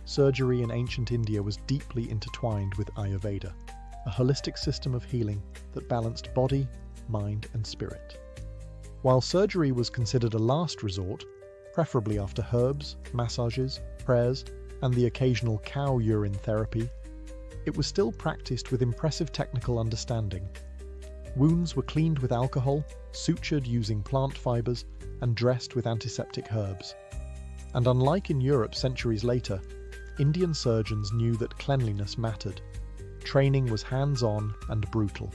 Surgery in ancient India was deeply intertwined with Ayurveda, a holistic system of healing that balanced body, mind, and spirit. While surgery was considered a last resort, preferably after herbs, massages, prayers, and the occasional cow urine therapy, it was still practiced with impressive technical understanding. Wounds were cleaned with alcohol, sutured using plant fibers, and dressed with antiseptic herbs. And unlike in Europe centuries later, Indian surgeons knew that cleanliness mattered. Training was hands-on and brutal.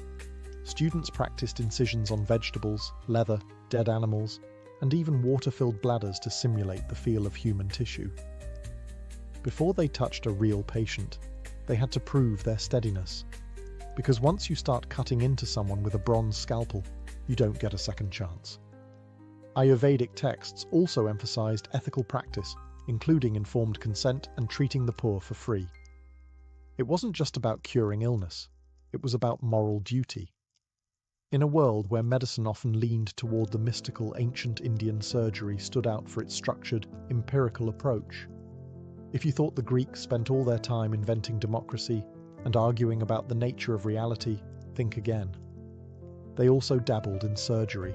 Students practiced incisions on vegetables, leather, dead animals, and even water-filled bladders to simulate the feel of human tissue. Before they touched a real patient, they had to prove their steadiness. Because once you start cutting into someone with a bronze scalpel, you don't get a second chance. Ayurvedic texts also emphasized ethical practice, including informed consent and treating the poor for free. It wasn't just about curing illness. it was about moral duty. In a world where medicine often leaned toward the mystical, ancient Indian surgery stood out for its structured, empirical approach. If you thought the Greeks spent all their time inventing democracy and arguing about the nature of reality, think again. They also dabbled in surgery,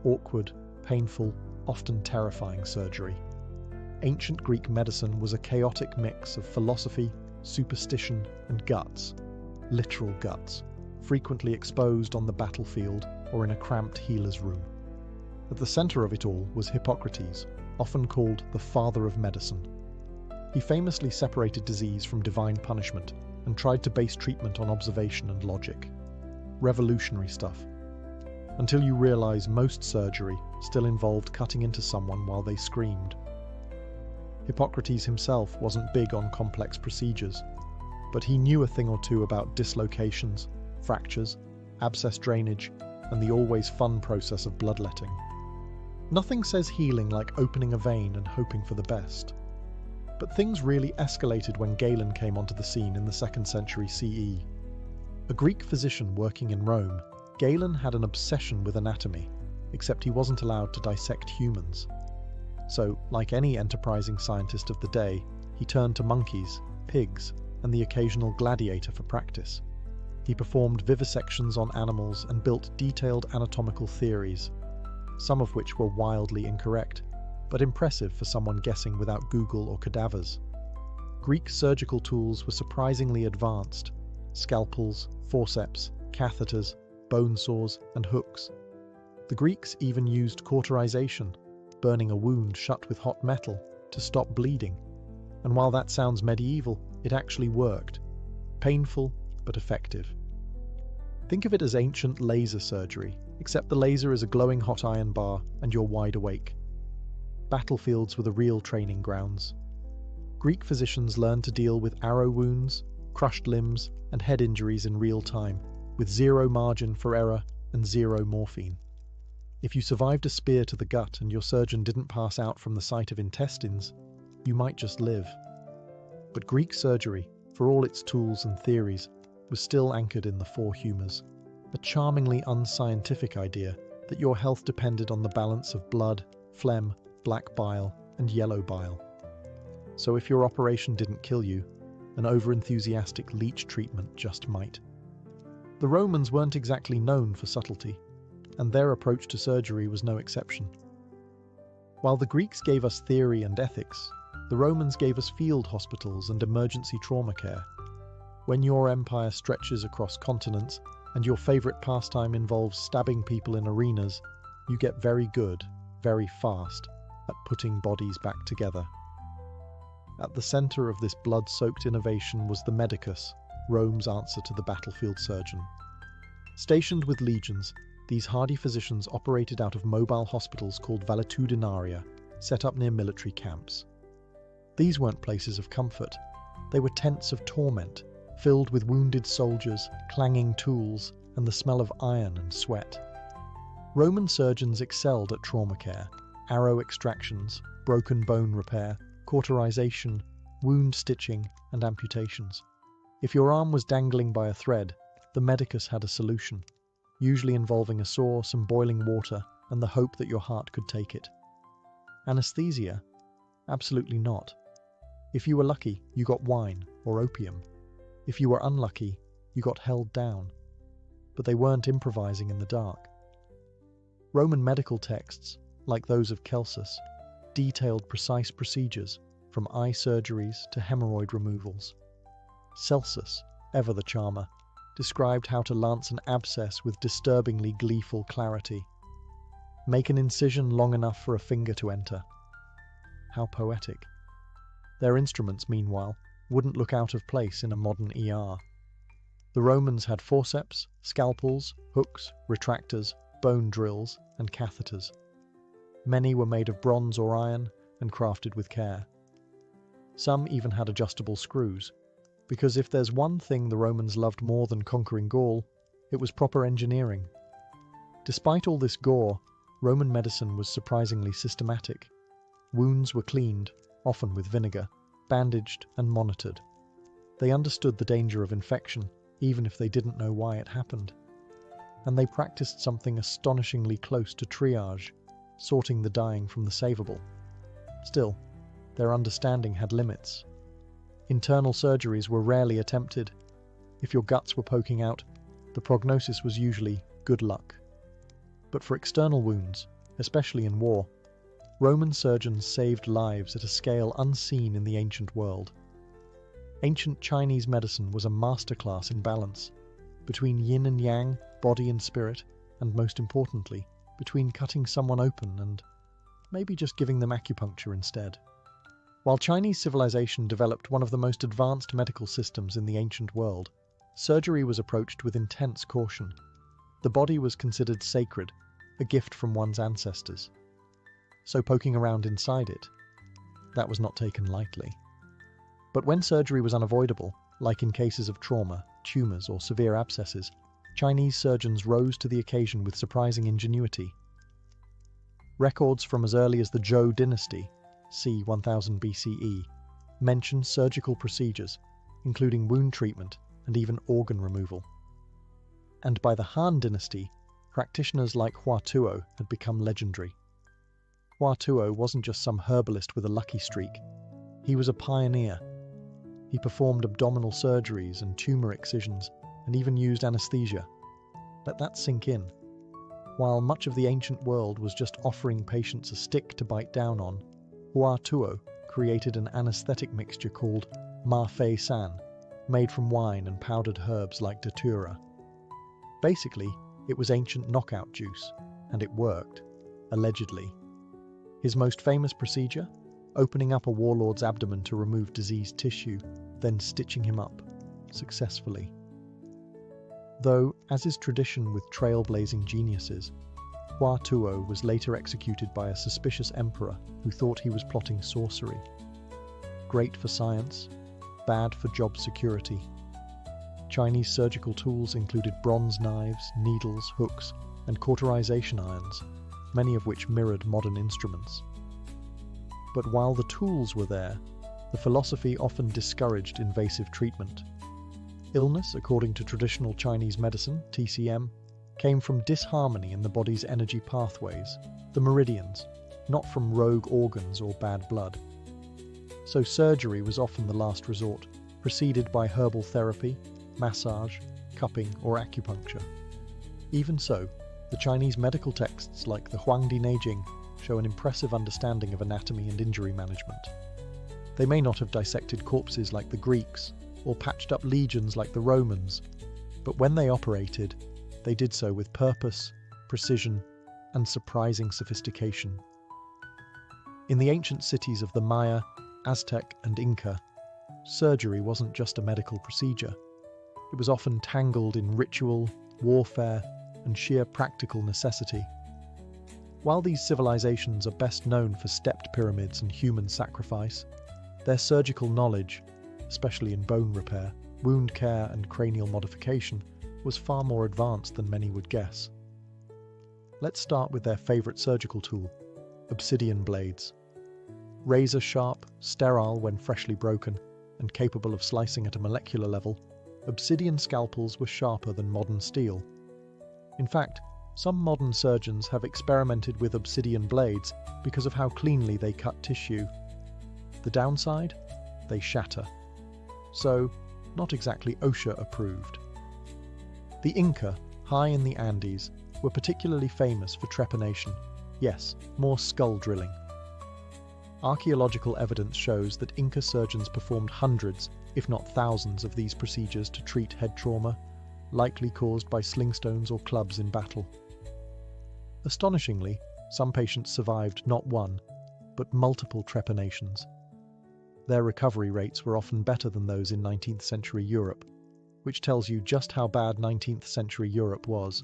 awkward, painful, often terrifying surgery. Ancient Greek medicine was a chaotic mix of philosophy, superstition, and guts, literal guts, frequently exposed on the battlefield or in a cramped healer's room. At the center of it all was Hippocrates, often called the father of medicine. He famously separated disease from divine punishment and tried to base treatment on observation and logic. Revolutionary stuff. Until you realize most surgery still involved cutting into someone while they screamed. Hippocrates himself wasn't big on complex procedures, but he knew a thing or two about dislocations, fractures, abscess drainage, and the always fun process of bloodletting. Nothing says healing like opening a vein and hoping for the best. But things really escalated when Galen came onto the scene in the 2nd century CE. A Greek physician working in Rome, Galen had an obsession with anatomy, except he wasn't allowed to dissect humans. So, like any enterprising scientist of the day, he turned to monkeys, pigs, and the occasional gladiator for practice. He performed vivisections on animals and built detailed anatomical theories, some of which were wildly incorrect, but impressive for someone guessing without Google or cadavers. Greek surgical tools were surprisingly advanced: scalpels, forceps, catheters, bone saws, and hooks. The Greeks even used cauterization, burning a wound shut with hot metal, to stop bleeding. And while that sounds medieval, it actually worked. Painful, but effective. Think of it as ancient laser surgery, except the laser is a glowing hot iron bar and you're wide awake. Battlefields were the real training grounds. Greek physicians learned to deal with arrow wounds, crushed limbs, and head injuries in real time, with zero margin for error and zero morphine. If you survived a spear to the gut and your surgeon didn't pass out from the sight of intestines, you might just live. But Greek surgery, for all its tools and theories, was still anchored in the four humours, a charmingly unscientific idea that your health depended on the balance of blood, phlegm, black bile, and yellow bile. So if your operation didn't kill you, an over-enthusiastic leech treatment just might. The Romans weren't exactly known for subtlety, and their approach to surgery was no exception. While the Greeks gave us theory and ethics, the Romans gave us field hospitals and emergency trauma care. When your empire stretches across continents and your favourite pastime involves stabbing people in arenas, you get very good, very fast, at putting bodies back together. At the centre of this blood-soaked innovation was the medicus, Rome's answer to the battlefield surgeon. Stationed with legions, these hardy physicians operated out of mobile hospitals called valetudinaria, set up near military camps. These weren't places of comfort. They were tents of torment, filled with wounded soldiers, clanging tools, and the smell of iron and sweat. Roman surgeons excelled at trauma care, arrow extractions, broken bone repair, cauterization, wound stitching, and amputations. If your arm was dangling by a thread, the medicus had a solution, usually involving a saw, some boiling water, and the hope that your heart could take it. Anesthesia? Absolutely not. If you were lucky, you got wine or opium. If you were unlucky, you got held down. But they weren't improvising in the dark. Roman medical texts, like those of Celsus, detailed precise procedures, from eye surgeries to hemorrhoid removals. Celsus, ever the charmer, described how to lance an abscess with disturbingly gleeful clarity. Make an incision long enough for a finger to enter. How poetic. Their instruments, meanwhile, wouldn't look out of place in a modern ER. The Romans had forceps, scalpels, hooks, retractors, bone drills, and catheters. Many were made of bronze or iron and crafted with care. Some even had adjustable screws, because if there's one thing the Romans loved more than conquering Gaul, it was proper engineering. Despite all this gore, Roman medicine was surprisingly systematic. Wounds were cleaned, often with vinegar, bandaged and monitored. They understood the danger of infection even if they didn't know why it happened. And they practiced something astonishingly close to triage, sorting the dying from the savable. Still, their understanding had limits. Internal surgeries were rarely attempted. If your guts were poking out, the prognosis was usually good luck. But for external wounds, especially in war, Roman surgeons saved lives at a scale unseen in the ancient world. Ancient Chinese medicine was a masterclass in balance, between yin and yang, body and spirit, and most importantly, between cutting someone open and maybe just giving them acupuncture instead. While Chinese civilization developed one of the most advanced medical systems in the ancient world, surgery was approached with intense caution. The body was considered sacred, a gift from one's ancestors. So poking around inside it, that was not taken lightly. But when surgery was unavoidable, like in cases of trauma, tumours or severe abscesses, Chinese surgeons rose to the occasion with surprising ingenuity. Records from as early as the Zhou dynasty, c. 1000 BCE, mention surgical procedures, including wound treatment and even organ removal. And by the Han dynasty, practitioners like Hua Tuo had become legendary. Hua Tuo wasn't just some herbalist with a lucky streak. He was a pioneer. He performed abdominal surgeries and tumor excisions, and even used anesthesia. Let that sink in. While much of the ancient world was just offering patients a stick to bite down on, Hua Tuo created an anesthetic mixture called Ma Fei San, made from wine and powdered herbs like datura. Basically, it was ancient knockout juice, and it worked, allegedly. His most famous procedure? Opening up a warlord's abdomen to remove diseased tissue, then stitching him up, successfully. Though, as is tradition with trailblazing geniuses, Hua Tuo was later executed by a suspicious emperor who thought he was plotting sorcery. Great for science, bad for job security. Chinese surgical tools included bronze knives, needles, hooks, and cauterization irons, many of which mirrored modern instruments. But while the tools were there, the philosophy often discouraged invasive treatment. Illness, according to traditional Chinese medicine, TCM, came from disharmony in the body's energy pathways, the meridians, not from rogue organs or bad blood. So surgery was often the last resort, preceded by herbal therapy, massage, cupping, or acupuncture. Even so, the Chinese medical texts like the Huangdi Neijing show an impressive understanding of anatomy and injury management. They may not have dissected corpses like the Greeks, or patched up legions like the Romans, but when they operated, they did so with purpose, precision, and surprising sophistication. In the ancient cities of the Maya, Aztec, and Inca, surgery wasn't just a medical procedure. It was often tangled in ritual, warfare, and sheer practical necessity. While these civilizations are best known for stepped pyramids and human sacrifice, their surgical knowledge, especially in bone repair, wound care, and cranial modification, was far more advanced than many would guess. Let's start with their favorite surgical tool, obsidian blades. Razor sharp, sterile when freshly broken, and capable of slicing at a molecular level, obsidian scalpels were sharper than modern steel. In fact, some modern surgeons have experimented with obsidian blades because of how cleanly they cut tissue. The downside? They shatter. So, not exactly OSHA approved. The Inca, high in the Andes, were particularly famous for trepanation. Yes, more skull drilling. Archaeological evidence shows that Inca surgeons performed hundreds, if not thousands, of these procedures to treat head trauma, likely caused by slingstones or clubs in battle. Astonishingly, some patients survived not one, but multiple trepanations. Their recovery rates were often better than those in 19th century Europe, which tells you just how bad 19th century Europe was.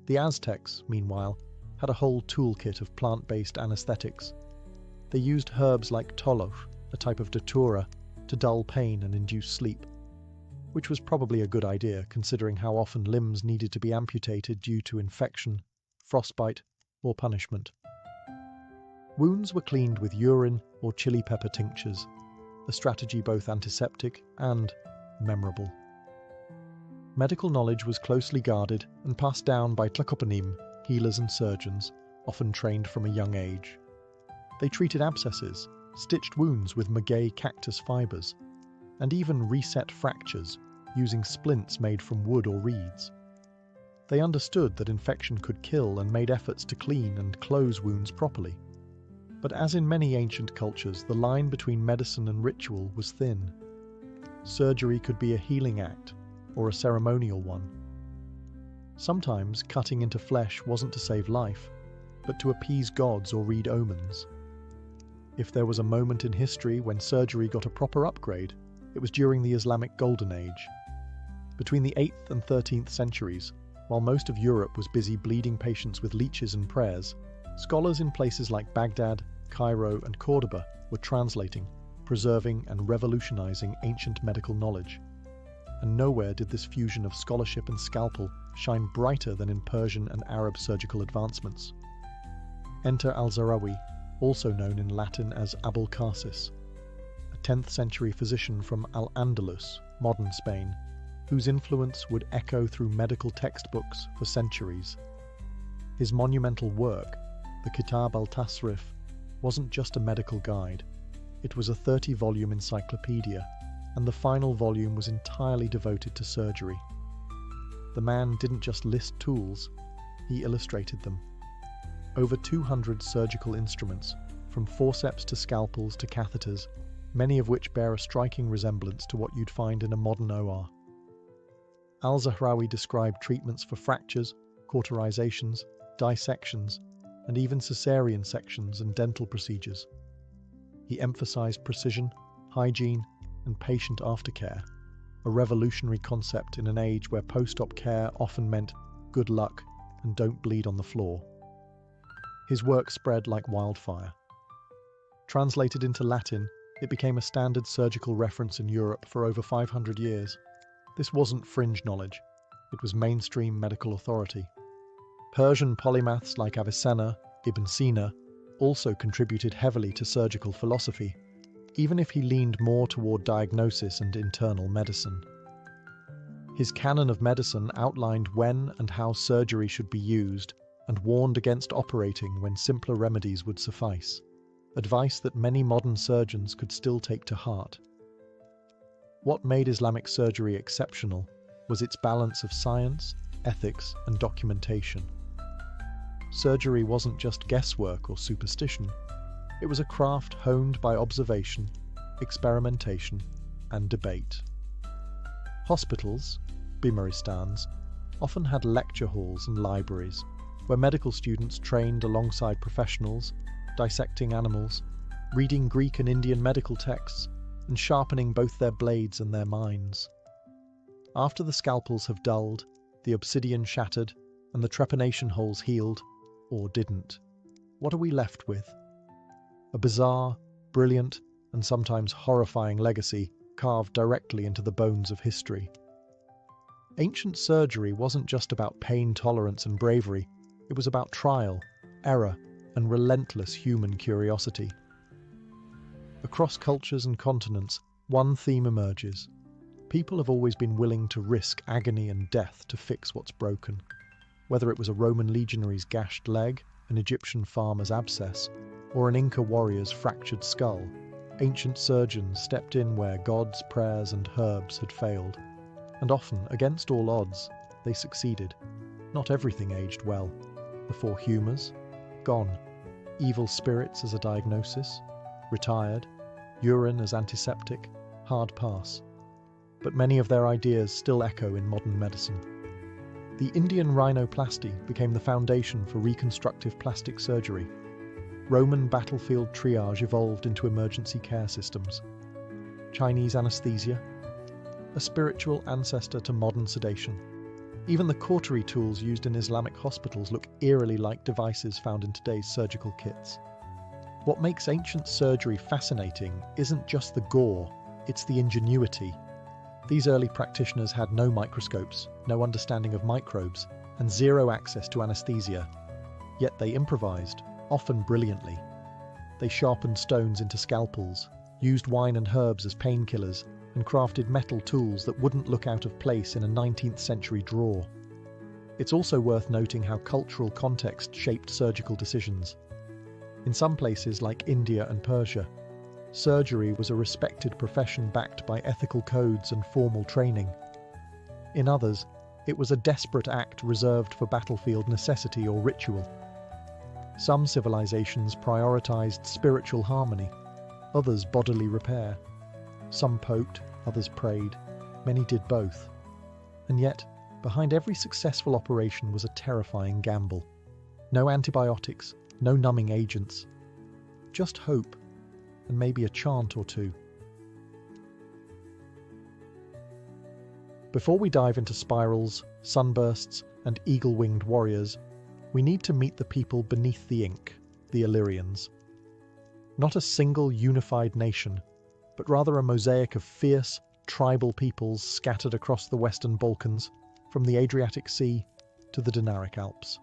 The Aztecs, meanwhile, had a whole toolkit of plant-based anesthetics. They used herbs like toloch, a type of datura, to dull pain and induce sleep, which was probably a good idea considering how often limbs needed to be amputated due to infection, frostbite, or punishment. Wounds were cleaned with urine or chili pepper tinctures, a strategy both antiseptic and memorable. Medical knowledge was closely guarded and passed down by tlacopanim, healers and surgeons, often trained from a young age. They treated abscesses, stitched wounds with maguey cactus fibers, and even reset fractures using splints made from wood or reeds. They understood that infection could kill and made efforts to clean and close wounds properly. But as in many ancient cultures, the line between medicine and ritual was thin. Surgery could be a healing act or a ceremonial one. Sometimes cutting into flesh wasn't to save life, but to appease gods or read omens. If there was a moment in history when surgery got a proper upgrade, it was during the Islamic Golden Age. Between the 8th and 13th centuries, while most of Europe was busy bleeding patients with leeches and prayers, scholars in places like Baghdad, Cairo, and Cordoba were translating, preserving, and revolutionizing ancient medical knowledge. And nowhere did this fusion of scholarship and scalpel shine brighter than in Persian and Arab surgical advancements. Enter al-Zahrawi, also known in Latin as Abul Qasis, a 10th century physician from Al-Andalus, modern Spain, whose influence would echo through medical textbooks for centuries. His monumental work, the Kitab al-Tasrif, wasn't just a medical guide. It was a 30-volume encyclopedia, and the final volume was entirely devoted to surgery. The man didn't just list tools, he illustrated them. Over 200 surgical instruments, from forceps to scalpels to catheters, many of which bear a striking resemblance to what you'd find in a modern OR. Al-Zahrawi described treatments for fractures, cauterizations, dissections, and even cesarean sections and dental procedures. He emphasized precision, hygiene, and patient aftercare, a revolutionary concept in an age where post-op care often meant good luck and don't bleed on the floor. His work spread like wildfire. Translated into Latin, it became a standard surgical reference in Europe for over 500 years. This wasn't fringe knowledge, it was mainstream medical authority. Persian polymaths like Avicenna, Ibn Sina, also contributed heavily to surgical philosophy, even if he leaned more toward diagnosis and internal medicine. His canon of medicine outlined when and how surgery should be used and warned against operating when simpler remedies would suffice, advice that many modern surgeons could still take to heart. What made Islamic surgery exceptional was its balance of science, ethics, and documentation. Surgery wasn't just guesswork or superstition. It was a craft honed by observation, experimentation, and debate. Hospitals, bimaristans, often had lecture halls and libraries where medical students trained alongside professionals, dissecting animals, reading Greek and Indian medical texts, and sharpening both their blades and their minds. After the scalpels have dulled, the obsidian shattered, and the trepanation holes healed, or didn't, what are we left with? A bizarre, brilliant, and sometimes horrifying legacy carved directly into the bones of history. Ancient surgery wasn't just about pain tolerance and bravery, it was about trial, error, and relentless human curiosity. Across cultures and continents, one theme emerges. People have always been willing to risk agony and death to fix what's broken. Whether it was a Roman legionary's gashed leg, an Egyptian farmer's abscess, or an Inca warrior's fractured skull, ancient surgeons stepped in where gods, prayers, and herbs had failed. And often, against all odds, they succeeded. Not everything aged well. The four humours? Gone. Evil spirits as a diagnosis? Retired. Urine as antiseptic? Hard pass. But many of their ideas still echo in modern medicine. The Indian rhinoplasty became the foundation for reconstructive plastic surgery. Roman battlefield triage evolved into emergency care systems. Chinese anesthesia, a spiritual ancestor to modern sedation. Even the cautery tools used in Islamic hospitals look eerily like devices found in today's surgical kits. What makes ancient surgery fascinating isn't just the gore, it's the ingenuity. These early practitioners had no microscopes, no understanding of microbes, and zero access to anesthesia. Yet they improvised, often brilliantly. They sharpened stones into scalpels, used wine and herbs as painkillers, and crafted metal tools that wouldn't look out of place in a 19th century drawer. It's also worth noting how cultural context shaped surgical decisions. In some places, like India and Persia, surgery was a respected profession backed by ethical codes and formal training. In others, it was a desperate act reserved for battlefield necessity or ritual. Some civilizations prioritized spiritual harmony, others bodily repair. Some poked, others prayed. Many did both. And yet, behind every successful operation was a terrifying gamble. No antibiotics, no numbing agents. Just hope, and maybe a chant or two. Before we dive into spirals, sunbursts, and eagle-winged warriors, we need to meet the people beneath the ink, the Illyrians. Not a single unified nation, but rather a mosaic of fierce, tribal peoples scattered across the Western Balkans, from the Adriatic Sea to the Dinaric Alps.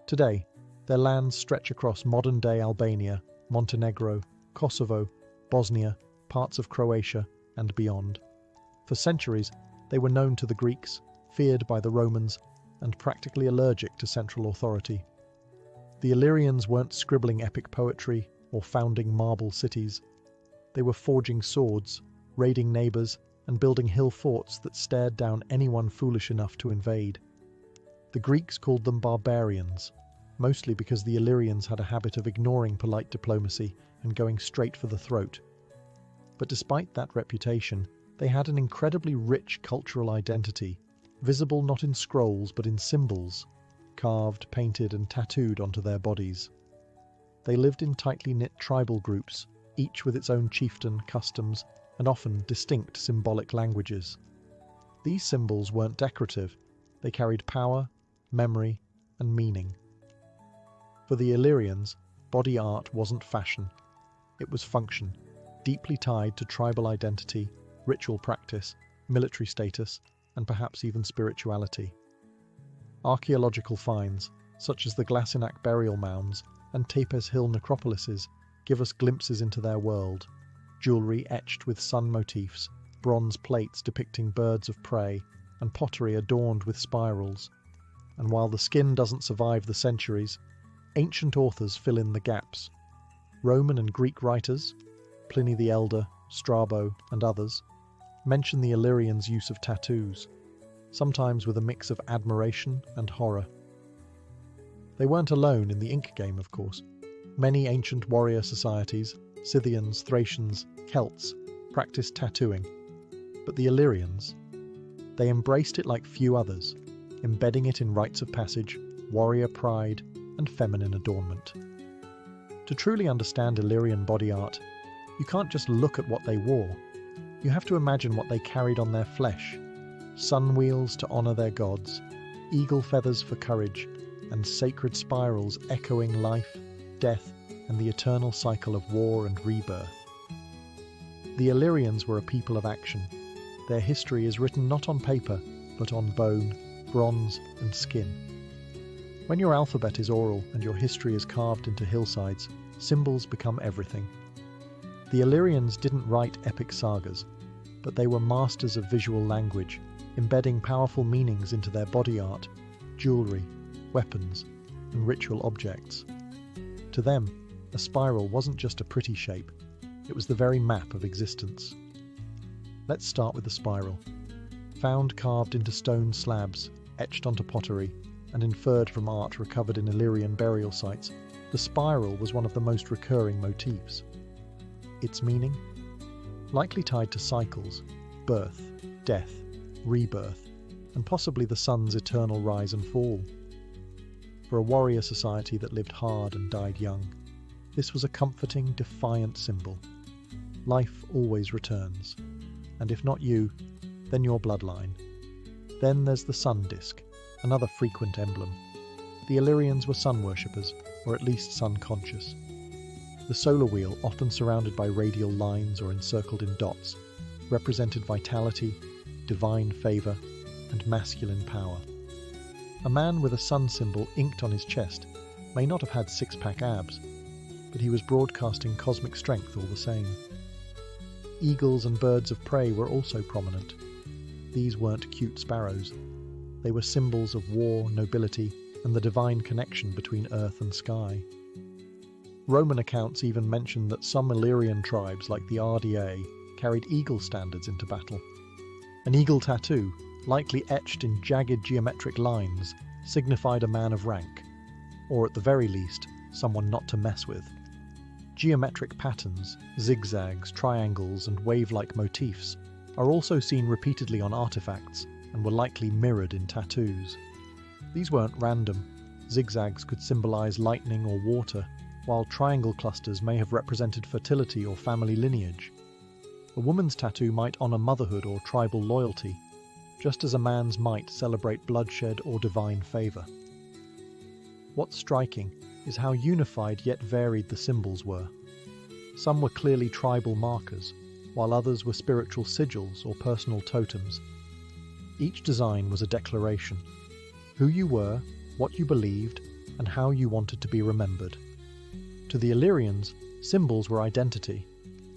Today, their lands stretch across modern-day Albania, Montenegro, Kosovo, Bosnia, parts of Croatia, and beyond. For centuries, they were known to the Greeks, feared by the Romans, and practically allergic to central authority. The Illyrians weren't scribbling epic poetry or founding marble cities. They were forging swords, raiding neighbours, and building hill forts that stared down anyone foolish enough to invade. The Greeks called them barbarians, mostly because the Illyrians had a habit of ignoring polite diplomacy and going straight for the throat. But despite that reputation, they had an incredibly rich cultural identity, visible not in scrolls but in symbols, carved, painted, and tattooed onto their bodies. They lived in tightly knit tribal groups, each with its own chieftain, customs, and often distinct symbolic languages. These symbols weren't decorative, they carried power, memory, and meaning. For the Illyrians, body art wasn't fashion, it was function, deeply tied to tribal identity, ritual practice, military status, and perhaps even spirituality. Archaeological finds, such as the Glasinac burial mounds and Tepes Hill necropolises, give us glimpses into their world. Jewellery etched with sun motifs, bronze plates depicting birds of prey, and pottery adorned with spirals. And while the skin doesn't survive the centuries, ancient authors fill in the gaps. Roman and Greek writers, Pliny the Elder, Strabo, and others, mention the Illyrians' use of tattoos, sometimes with a mix of admiration and horror. They weren't alone in the ink game, of course. Many ancient warrior societies, Scythians, Thracians, Celts, practiced tattooing. But the Illyrians, they embraced it like few others, embedding it in rites of passage, warrior pride, and feminine adornment. To truly understand Illyrian body art, you can't just look at what they wore. You have to imagine what they carried on their flesh: sun wheels to honour their gods, eagle feathers for courage, and sacred spirals echoing life, death, and the eternal cycle of war and rebirth. The Illyrians were a people of action. Their history is written not on paper, but on bone, bronze, and skin. When your alphabet is oral and your history is carved into hillsides, symbols become everything. The Illyrians didn't write epic sagas, but they were masters of visual language, embedding powerful meanings into their body art, jewellery, weapons, and ritual objects. To them, a spiral wasn't just a pretty shape, it was the very map of existence. Let's start with the spiral. Found carved into stone slabs, etched onto pottery, and inferred from art recovered in Illyrian burial sites, the spiral was one of the most recurring motifs. Its meaning? Likely tied to cycles, birth, death, rebirth, and possibly the sun's eternal rise and fall. For a warrior society that lived hard and died young, this was a comforting, defiant symbol. Life always returns, and if not you, then your bloodline. Then there's the sun disk, another frequent emblem. The Illyrians were sun worshippers, or at least sun-conscious. The solar wheel, often surrounded by radial lines or encircled in dots, represented vitality, divine favour, and masculine power. A man with a sun symbol inked on his chest may not have had six-pack abs, but he was broadcasting cosmic strength all the same. eagles and birds of prey were also prominent. These weren't cute sparrows. They were symbols of war, nobility, and the divine connection between earth and sky. Roman accounts even mention that some Illyrian tribes, like the RDA, carried eagle standards into battle. An eagle tattoo, likely etched in jagged geometric lines, signified a man of rank, or at the very least, someone not to mess with. Geometric patterns, zigzags, triangles, and wave-like motifs are also seen repeatedly on artifacts and were likely mirrored in tattoos. These weren't random. Zigzags could symbolize lightning or water, while triangle clusters may have represented fertility or family lineage. A woman's tattoo might honor motherhood or tribal loyalty, just as a man's might celebrate bloodshed or divine favor. What's striking is how unified yet varied the symbols were. Some were clearly tribal markers, while others were spiritual sigils or personal totems. Each design was a declaration: who you were, what you believed, and how you wanted to be remembered. To the Illyrians, symbols were identity.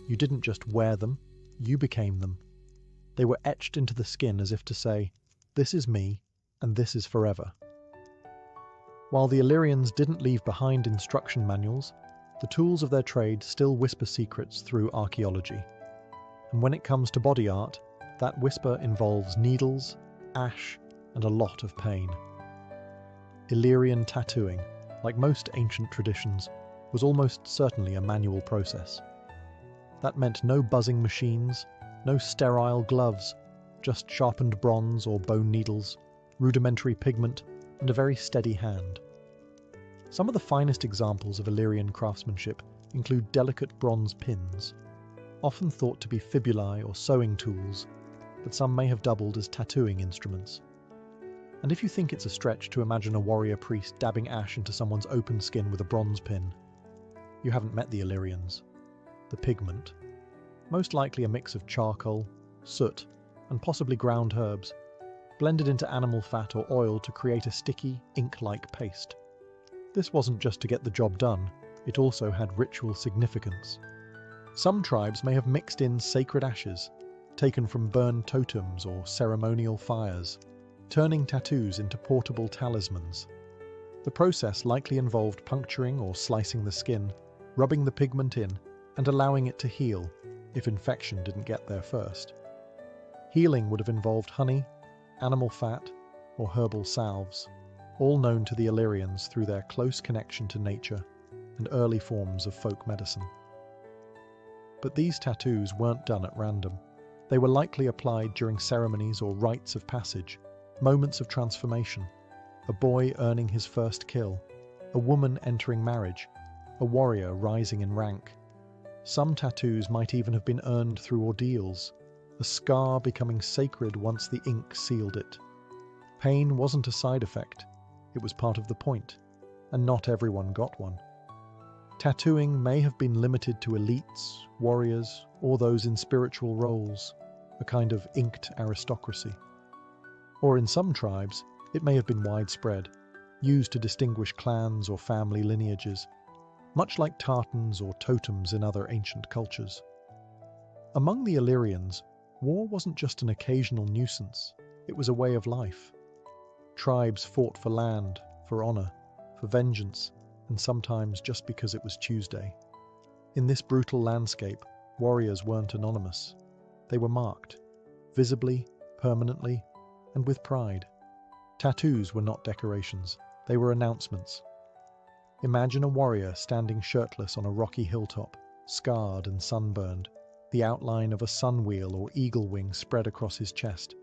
You didn't just wear them, you became them. They were etched into the skin as if to say, this is me, and this is forever. While the Illyrians didn't leave behind instruction manuals, the tools of their trade still whisper secrets through archaeology. And when it comes to body art, that whisper involves needles, ash, and a lot of pain. Illyrian tattooing, like most ancient traditions, was almost certainly a manual process. That meant no buzzing machines, no sterile gloves, just sharpened bronze or bone needles, rudimentary pigment, and a very steady hand. Some of the finest examples of Illyrian craftsmanship include delicate bronze pins, often thought to be fibulae or sewing tools, but some may have doubled as tattooing instruments. And if you think it's a stretch to imagine a warrior priest dabbing ash into someone's open skin with a bronze pin, you haven't met the Illyrians. The pigment, most likely a mix of charcoal, soot, and possibly ground herbs, blended into animal fat or oil to create a sticky, ink-like paste. This wasn't just to get the job done, it also had ritual significance. Some tribes may have mixed in sacred ashes, taken from burned totems or ceremonial fires, turning tattoos into portable talismans. The process likely involved puncturing or slicing the skin, rubbing the pigment in, and allowing it to heal, if infection didn't get there first. Healing would have involved honey, animal fat, or herbal salves, all known to the Illyrians through their close connection to nature and early forms of folk medicine. But these tattoos weren't done at random. They were likely applied during ceremonies or rites of passage, moments of transformation, a boy earning his first kill, a woman entering marriage, a warrior rising in rank. Some tattoos might even have been earned through ordeals, a scar becoming sacred once the ink sealed it. Pain wasn't a side effect, it was part of the point, and not everyone got one. Tattooing may have been limited to elites, warriors, or those in spiritual roles, a kind of inked aristocracy. Or in some tribes, it may have been widespread, used to distinguish clans or family lineages, much like tartans or totems in other ancient cultures. Among the Illyrians, war wasn't just an occasional nuisance, it was a way of life. Tribes fought for land, for honor, for vengeance, and sometimes just because it was Tuesday. In this brutal landscape, warriors weren't anonymous. They were marked, visibly, permanently, and with pride. Tattoos were not decorations, they were announcements. Imagine a warrior standing shirtless on a rocky hilltop, scarred and sunburned, the outline of a sun wheel or eagle wing spread across his chest.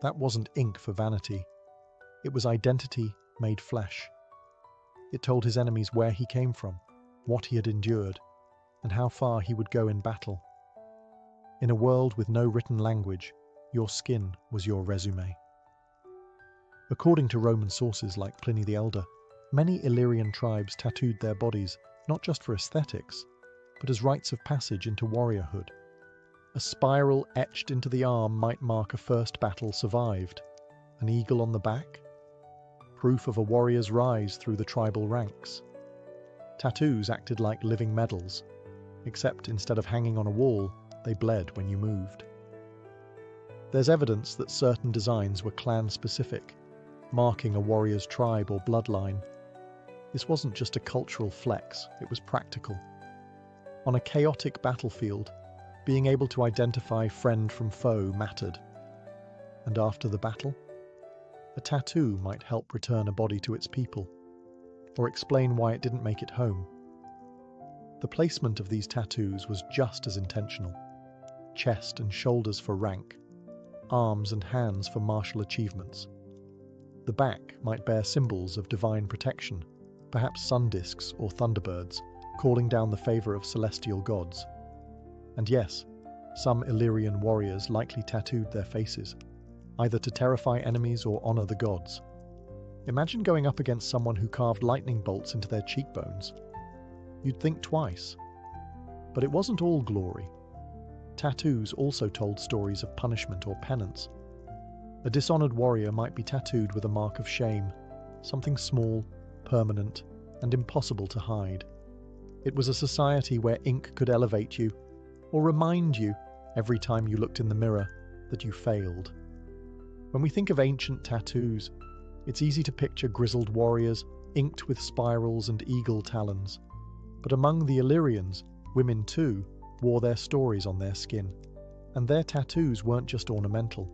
That wasn't ink for vanity. It was identity made flesh. It told his enemies where he came from, what he had endured, and how far he would go in battle. In a world with no written language, your skin was your resume. According to Roman sources like Pliny the Elder, many Illyrian tribes tattooed their bodies not just for aesthetics, but as rites of passage into warriorhood. A spiral etched into the arm might mark a first battle survived. An eagle on the back? Proof of a warrior's rise through the tribal ranks. Tattoos acted like living medals, except instead of hanging on a wall, they bled when you moved. There's evidence that certain designs were clan-specific, marking a warrior's tribe or bloodline. This wasn't just a cultural flex, it was practical. On a chaotic battlefield, being able to identify friend from foe mattered. And after the battle, a tattoo might help return a body to its people, or explain why it didn't make it home. The placement of these tattoos was just as intentional. Chest and shoulders for rank, arms and hands for martial achievements. The back might bear symbols of divine protection, perhaps sun discs or thunderbirds, calling down the favour of celestial gods. And yes, some Illyrian warriors likely tattooed their faces, either to terrify enemies or honour the gods. Imagine going up against someone who carved lightning bolts into their cheekbones. You'd think twice. But it wasn't all glory. Tattoos also told stories of punishment or penance. A dishonoured warrior might be tattooed with a mark of shame, something small, permanent, and impossible to hide. It was a society where ink could elevate you, or remind you, every time you looked in the mirror, that you failed. When we think of ancient tattoos, it's easy to picture grizzled warriors, inked with spirals and eagle talons. But among the Illyrians, women too wore their stories on their skin. And their tattoos weren't just ornamental.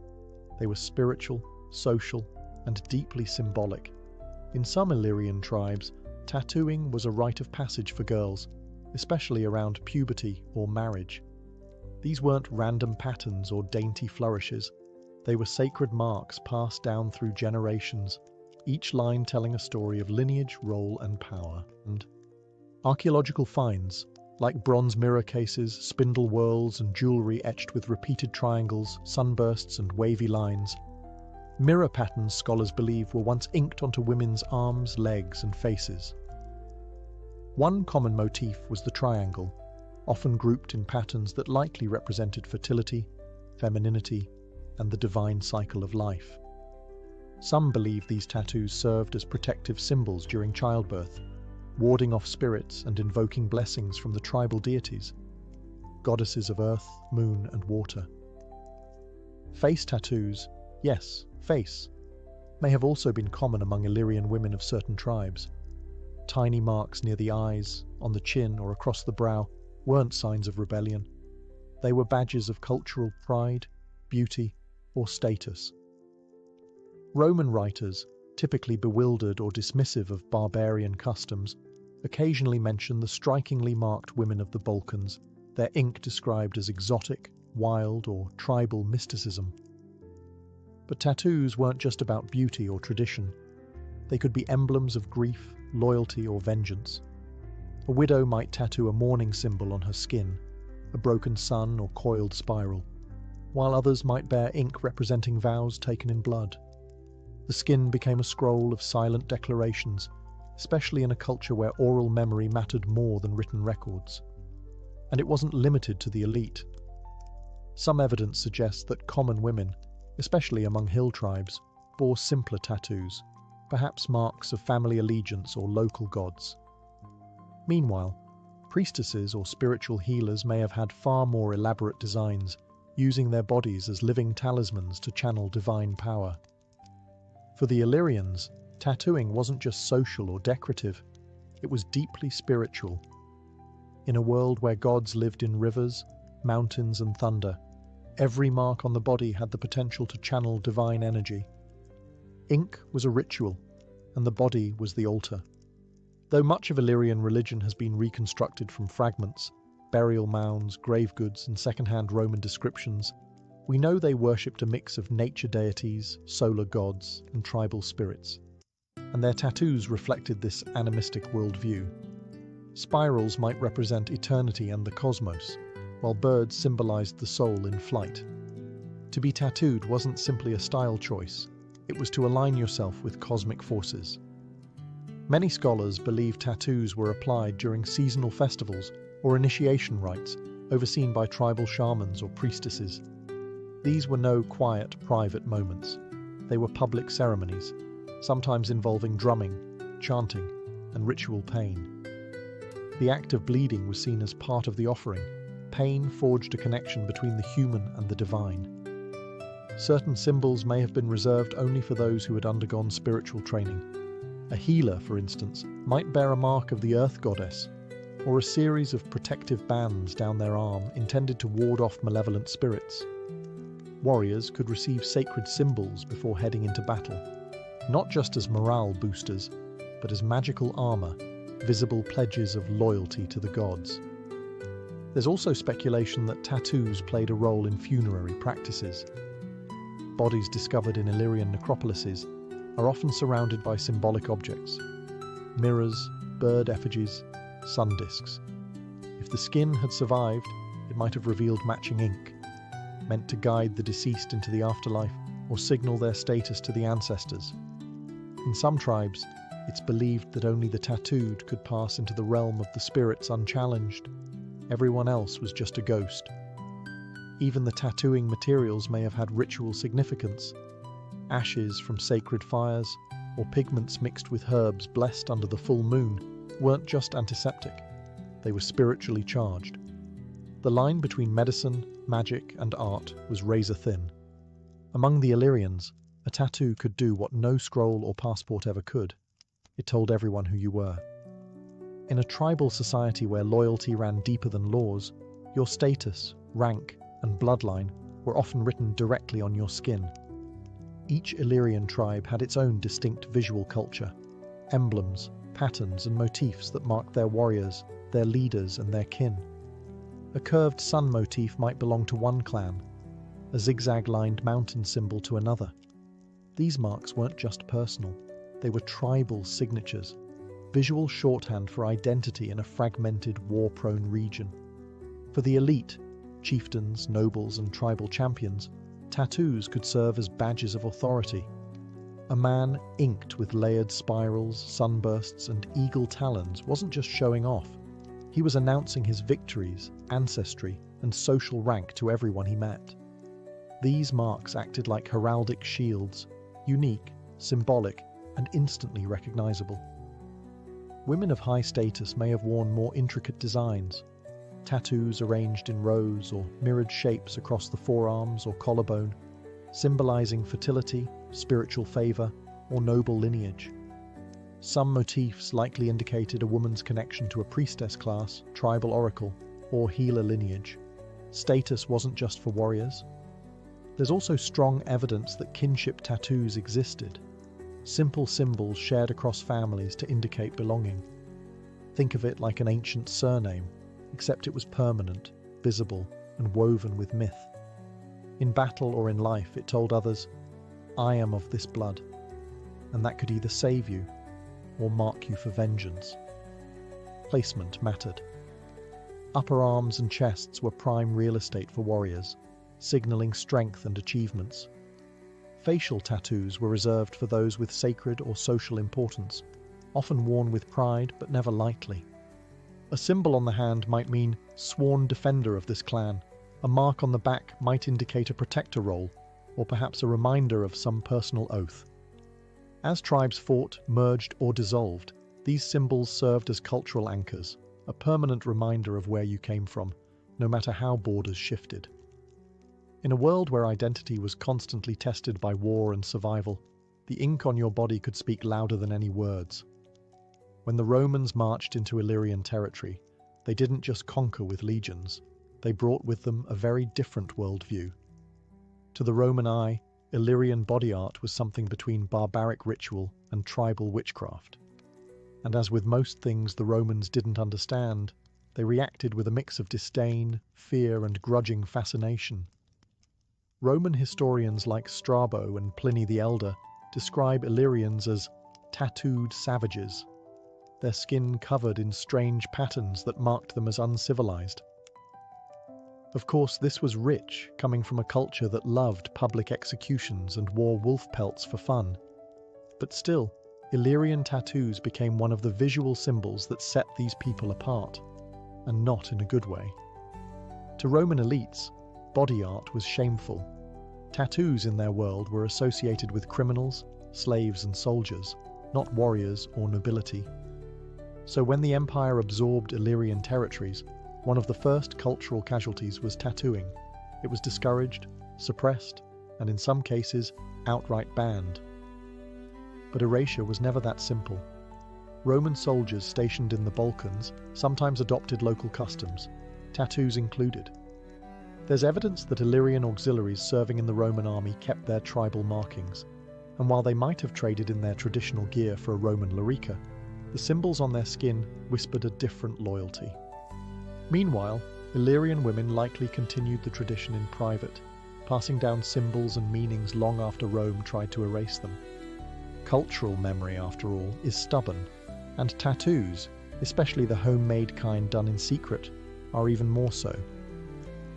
They were spiritual, social, and deeply symbolic. In some Illyrian tribes, tattooing was a rite of passage for girls, especially around puberty or marriage. These weren't random patterns or dainty flourishes. They were sacred marks passed down through generations, each line telling a story of lineage, role, and power. And archaeological finds, like bronze mirror cases, spindle whorls, and jewellery etched with repeated triangles, sunbursts, and wavy lines. Mirror patterns, scholars believe, were once inked onto women's arms, legs, and faces. One common motif was the triangle, often grouped in patterns that likely represented fertility, femininity, and the divine cycle of life. Some believe these tattoos served as protective symbols during childbirth, warding off spirits and invoking blessings from the tribal deities, goddesses of earth, moon, and water. Face tattoos, yes, face, may have also been common among Illyrian women of certain tribes. Tiny marks near the eyes, on the chin, or across the brow weren't signs of rebellion. They were badges of cultural pride, beauty, or status. Roman writers, typically bewildered or dismissive of barbarian customs, occasionally mention the strikingly marked women of the Balkans, their ink described as exotic, wild, or tribal mysticism. But tattoos weren't just about beauty or tradition. They could be emblems of grief, loyalty, or vengeance. A widow might tattoo a mourning symbol on her skin, a broken sun or coiled spiral, while others might bear ink representing vows taken in blood. The skin became a scroll of silent declarations, especially in a culture where oral memory mattered more than written records. And it wasn't limited to the elite. Some evidence suggests that common women, especially among hill tribes, bore simpler tattoos, perhaps marks of family allegiance or local gods. Meanwhile, priestesses or spiritual healers may have had far more elaborate designs, using their bodies as living talismans to channel divine power. For the Illyrians, tattooing wasn't just social or decorative, it was deeply spiritual. In a world where gods lived in rivers, mountains, and thunder, every mark on the body had the potential to channel divine energy. Ink was a ritual, and the body was the altar. Though much of Illyrian religion has been reconstructed from fragments, burial mounds, grave goods, and second-hand Roman descriptions, we know they worshipped a mix of nature deities, solar gods, and tribal spirits. And their tattoos reflected this animistic worldview. Spirals might represent eternity and the cosmos, while birds symbolized the soul in flight. To be tattooed wasn't simply a style choice, it was to align yourself with cosmic forces. Many scholars believe tattoos were applied during seasonal festivals or initiation rites, overseen by tribal shamans or priestesses. These were no quiet, private moments. They were public ceremonies, sometimes involving drumming, chanting, and ritual pain. The act of bleeding was seen as part of the offering, pain forged a connection between the human and the divine. Certain symbols may have been reserved only for those who had undergone spiritual training. A healer, for instance, might bear a mark of the earth goddess, or a series of protective bands down their arm intended to ward off malevolent spirits. Warriors could receive sacred symbols before heading into battle, not just as morale boosters, but as magical armor, visible pledges of loyalty to the gods. There's also speculation that tattoos played a role in funerary practices. Bodies discovered in Illyrian necropolises are often surrounded by symbolic objects: mirrors, bird effigies, sun discs. If the skin had survived, it might have revealed matching ink, meant to guide the deceased into the afterlife or signal their status to the ancestors. In some tribes, it's believed that only the tattooed could pass into the realm of the spirits unchallenged. Everyone else was just a ghost. Even the tattooing materials may have had ritual significance. Ashes from sacred fires, or pigments mixed with herbs blessed under the full moon, weren't just antiseptic. They were spiritually charged. The line between medicine, magic, and art was razor thin. Among the Illyrians, a tattoo could do what no scroll or passport ever could. It told everyone who you were. In a tribal society where loyalty ran deeper than laws, your status, rank, and bloodline were often written directly on your skin. Each Illyrian tribe had its own distinct visual culture, emblems, patterns, and motifs that marked their warriors, their leaders, and their kin. A curved sun motif might belong to one clan, a zigzag-lined mountain symbol to another. These marks weren't just personal, they were tribal signatures, visual shorthand for identity in a fragmented, war-prone region. For the elite, chieftains, nobles, and tribal champions, tattoos could serve as badges of authority. A man inked with layered spirals, sunbursts, and eagle talons wasn't just showing off. He was announcing his victories, ancestry, and social rank to everyone he met. These marks acted like heraldic shields, unique, symbolic, and instantly recognizable. Women of high status may have worn more intricate designs, tattoos arranged in rows or mirrored shapes across the forearms or collarbone, symbolizing fertility, spiritual favor, or noble lineage. Some motifs likely indicated a woman's connection to a priestess class, tribal oracle, or healer lineage. Status wasn't just for warriors. There's also strong evidence that kinship tattoos existed, simple symbols shared across families to indicate belonging. Think of it like an ancient surname, except it was permanent, visible, and woven with myth. In battle or in life, it told others, "I am of this blood," and that could either save you or mark you for vengeance. Placement mattered. Upper arms and chests were prime real estate for warriors, signaling strength and achievements. Facial tattoos were reserved for those with sacred or social importance, often worn with pride but never lightly. A symbol on the hand might mean sworn defender of this clan. A mark on the back might indicate a protector role, or perhaps a reminder of some personal oath. As tribes fought, merged, or dissolved, these symbols served as cultural anchors, a permanent reminder of where you came from, no matter how borders shifted. In a world where identity was constantly tested by war and survival, the ink on your body could speak louder than any words. When the Romans marched into Illyrian territory, they didn't just conquer with legions, they brought with them a very different worldview. To the Roman eye, Illyrian body art was something between barbaric ritual and tribal witchcraft. And as with most things the Romans didn't understand, they reacted with a mix of disdain, fear, and grudging fascination. Roman historians like Strabo and Pliny the Elder describe Illyrians as tattooed savages, their skin covered in strange patterns that marked them as uncivilized. Of course, this was rich, coming from a culture that loved public executions and wore wolf pelts for fun. But still, Illyrian tattoos became one of the visual symbols that set these people apart, and not in a good way. To Roman elites, body art was shameful. Tattoos in their world were associated with criminals, slaves, and soldiers, not warriors or nobility. So when the empire absorbed Illyrian territories, One of the first cultural casualties was tattooing. It was discouraged, suppressed, and in some cases, outright banned. But erasure was never that simple. Roman soldiers stationed in the Balkans sometimes adopted local customs, tattoos included. There's evidence that Illyrian auxiliaries serving in the Roman army kept their tribal markings, and while they might have traded in their traditional gear for a Roman larica, the symbols on their skin whispered a different loyalty. Meanwhile, Illyrian women likely continued the tradition in private, passing down symbols and meanings long after Rome tried to erase them. Cultural memory, after all, is stubborn, and tattoos, especially the homemade kind done in secret, are even more so.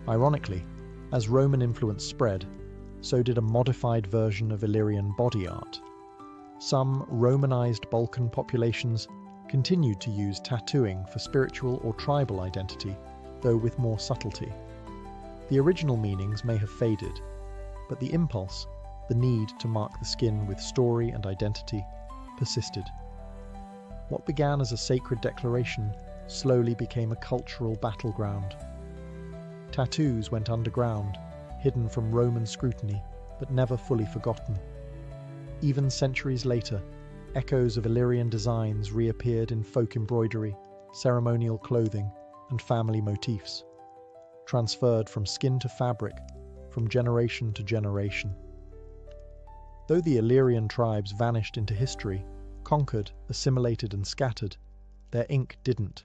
Ironically, as Roman influence spread, so did a modified version of Illyrian body art. Some Romanized Balkan populations continued to use tattooing for spiritual or tribal identity, though with more subtlety. The original meanings may have faded, but the impulse, the need to mark the skin with story and identity, persisted. What began as a sacred declaration slowly became a cultural battleground. Tattoos went underground, hidden from Roman scrutiny, but never fully forgotten. Even centuries later, echoes of Illyrian designs reappeared in folk embroidery, ceremonial clothing, and family motifs, transferred from skin to fabric, from generation to generation. Though the Illyrian tribes vanished into history, conquered, assimilated, and scattered, their ink didn't.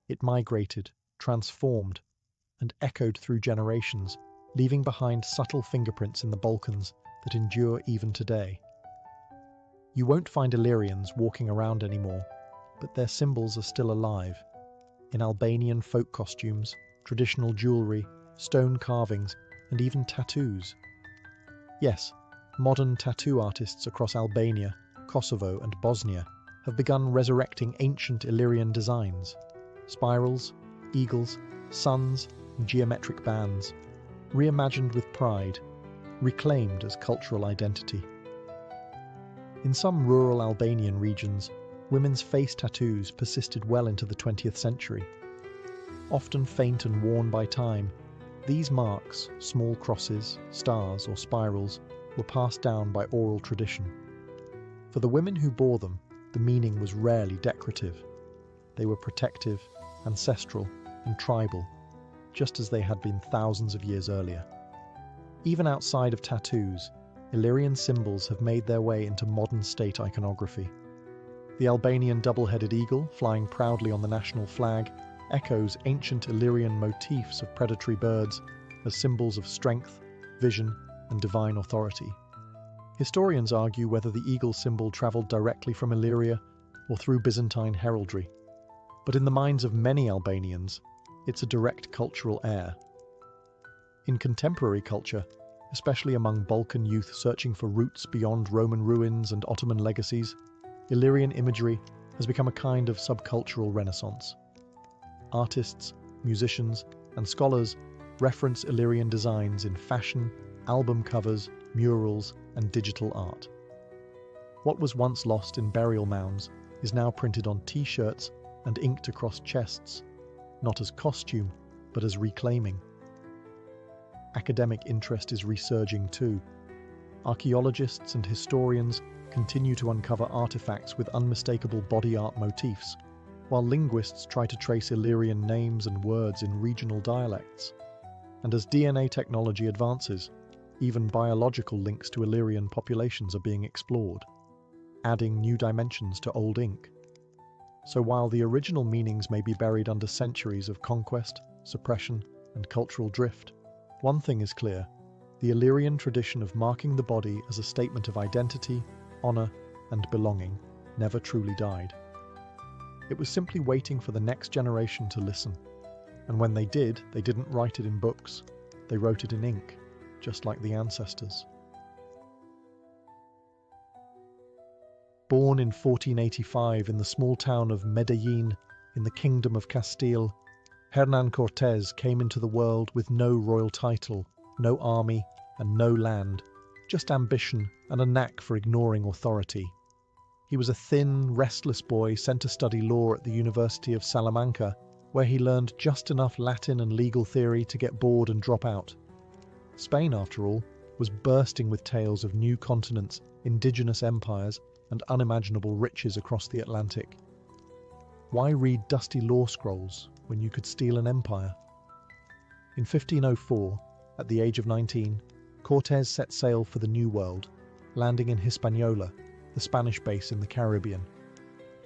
It migrated, transformed, and echoed through generations, leaving behind subtle fingerprints in the Balkans that endure even today. You won't find Illyrians walking around anymore, but their symbols are still alive. In Albanian folk costumes, traditional jewellery, stone carvings, and even tattoos. Yes, modern tattoo artists across Albania, Kosovo, and Bosnia have begun resurrecting ancient Illyrian designs. Spirals, eagles, suns, and geometric bands, reimagined with pride, reclaimed as cultural identity. In some rural Albanian regions, women's face tattoos persisted well into the 20th century. Often faint and worn by time, these marks, small crosses, stars, or spirals, were passed down by oral tradition. For the women who bore them, the meaning was rarely decorative. They were protective, ancestral, and tribal, just as they had been thousands of years earlier. Even outside of tattoos, Illyrian symbols have made their way into modern state iconography. The Albanian double-headed eagle, flying proudly on the national flag, echoes ancient Illyrian motifs of predatory birds as symbols of strength, vision, and divine authority. Historians argue whether the eagle symbol travelled directly from Illyria or through Byzantine heraldry, but in the minds of many Albanians, it's a direct cultural heir. In contemporary culture, especially among Balkan youth searching for roots beyond Roman ruins and Ottoman legacies, Illyrian imagery has become a kind of subcultural renaissance. Artists, musicians, and scholars reference Illyrian designs in fashion, album covers, murals, and digital art. What was once lost in burial mounds is now printed on t-shirts and inked across chests, not as costume, but as reclaiming. Academic interest is resurging too. Archaeologists and historians continue to uncover artifacts with unmistakable body art motifs, while linguists try to trace Illyrian names and words in regional dialects. And as DNA technology advances, even biological links to Illyrian populations are being explored, adding new dimensions to old ink. So while the original meanings may be buried under centuries of conquest, suppression, and cultural drift, one thing is clear: the Illyrian tradition of marking the body as a statement of identity, honor, and belonging never truly died. It was simply waiting for the next generation to listen. And when they did, they didn't write it in books, they wrote it in ink, just like the ancestors. Born in 1485 in the small town of Medellin in the Kingdom of Castile, Hernán Cortés came into the world with no royal title, no army, and no land, just ambition and a knack for ignoring authority. He was a thin, restless boy sent to study law at the University of Salamanca where he learned just enough Latin and legal theory to get bored and drop out. Spain, after all, was bursting with tales of new continents, indigenous empires, and unimaginable riches across the Atlantic. Why read dusty law scrolls when you could steal an empire? In 1504, at the age of 19, Cortés set sail for the New World, landing in Hispaniola, the Spanish base in the Caribbean.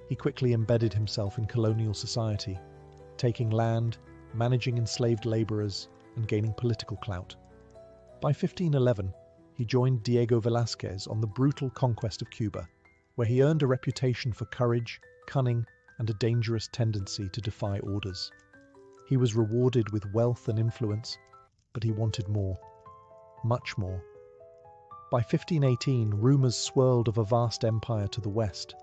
He quickly embedded himself in colonial society, taking land, managing enslaved laborers, and gaining political clout. By 1511, he joined Diego Velázquez on the brutal conquest of Cuba, where he earned a reputation for courage, cunning, and a dangerous tendency to defy orders. He was rewarded with wealth and influence, but he wanted more, much more. By 1518, rumours swirled of a vast empire to the west.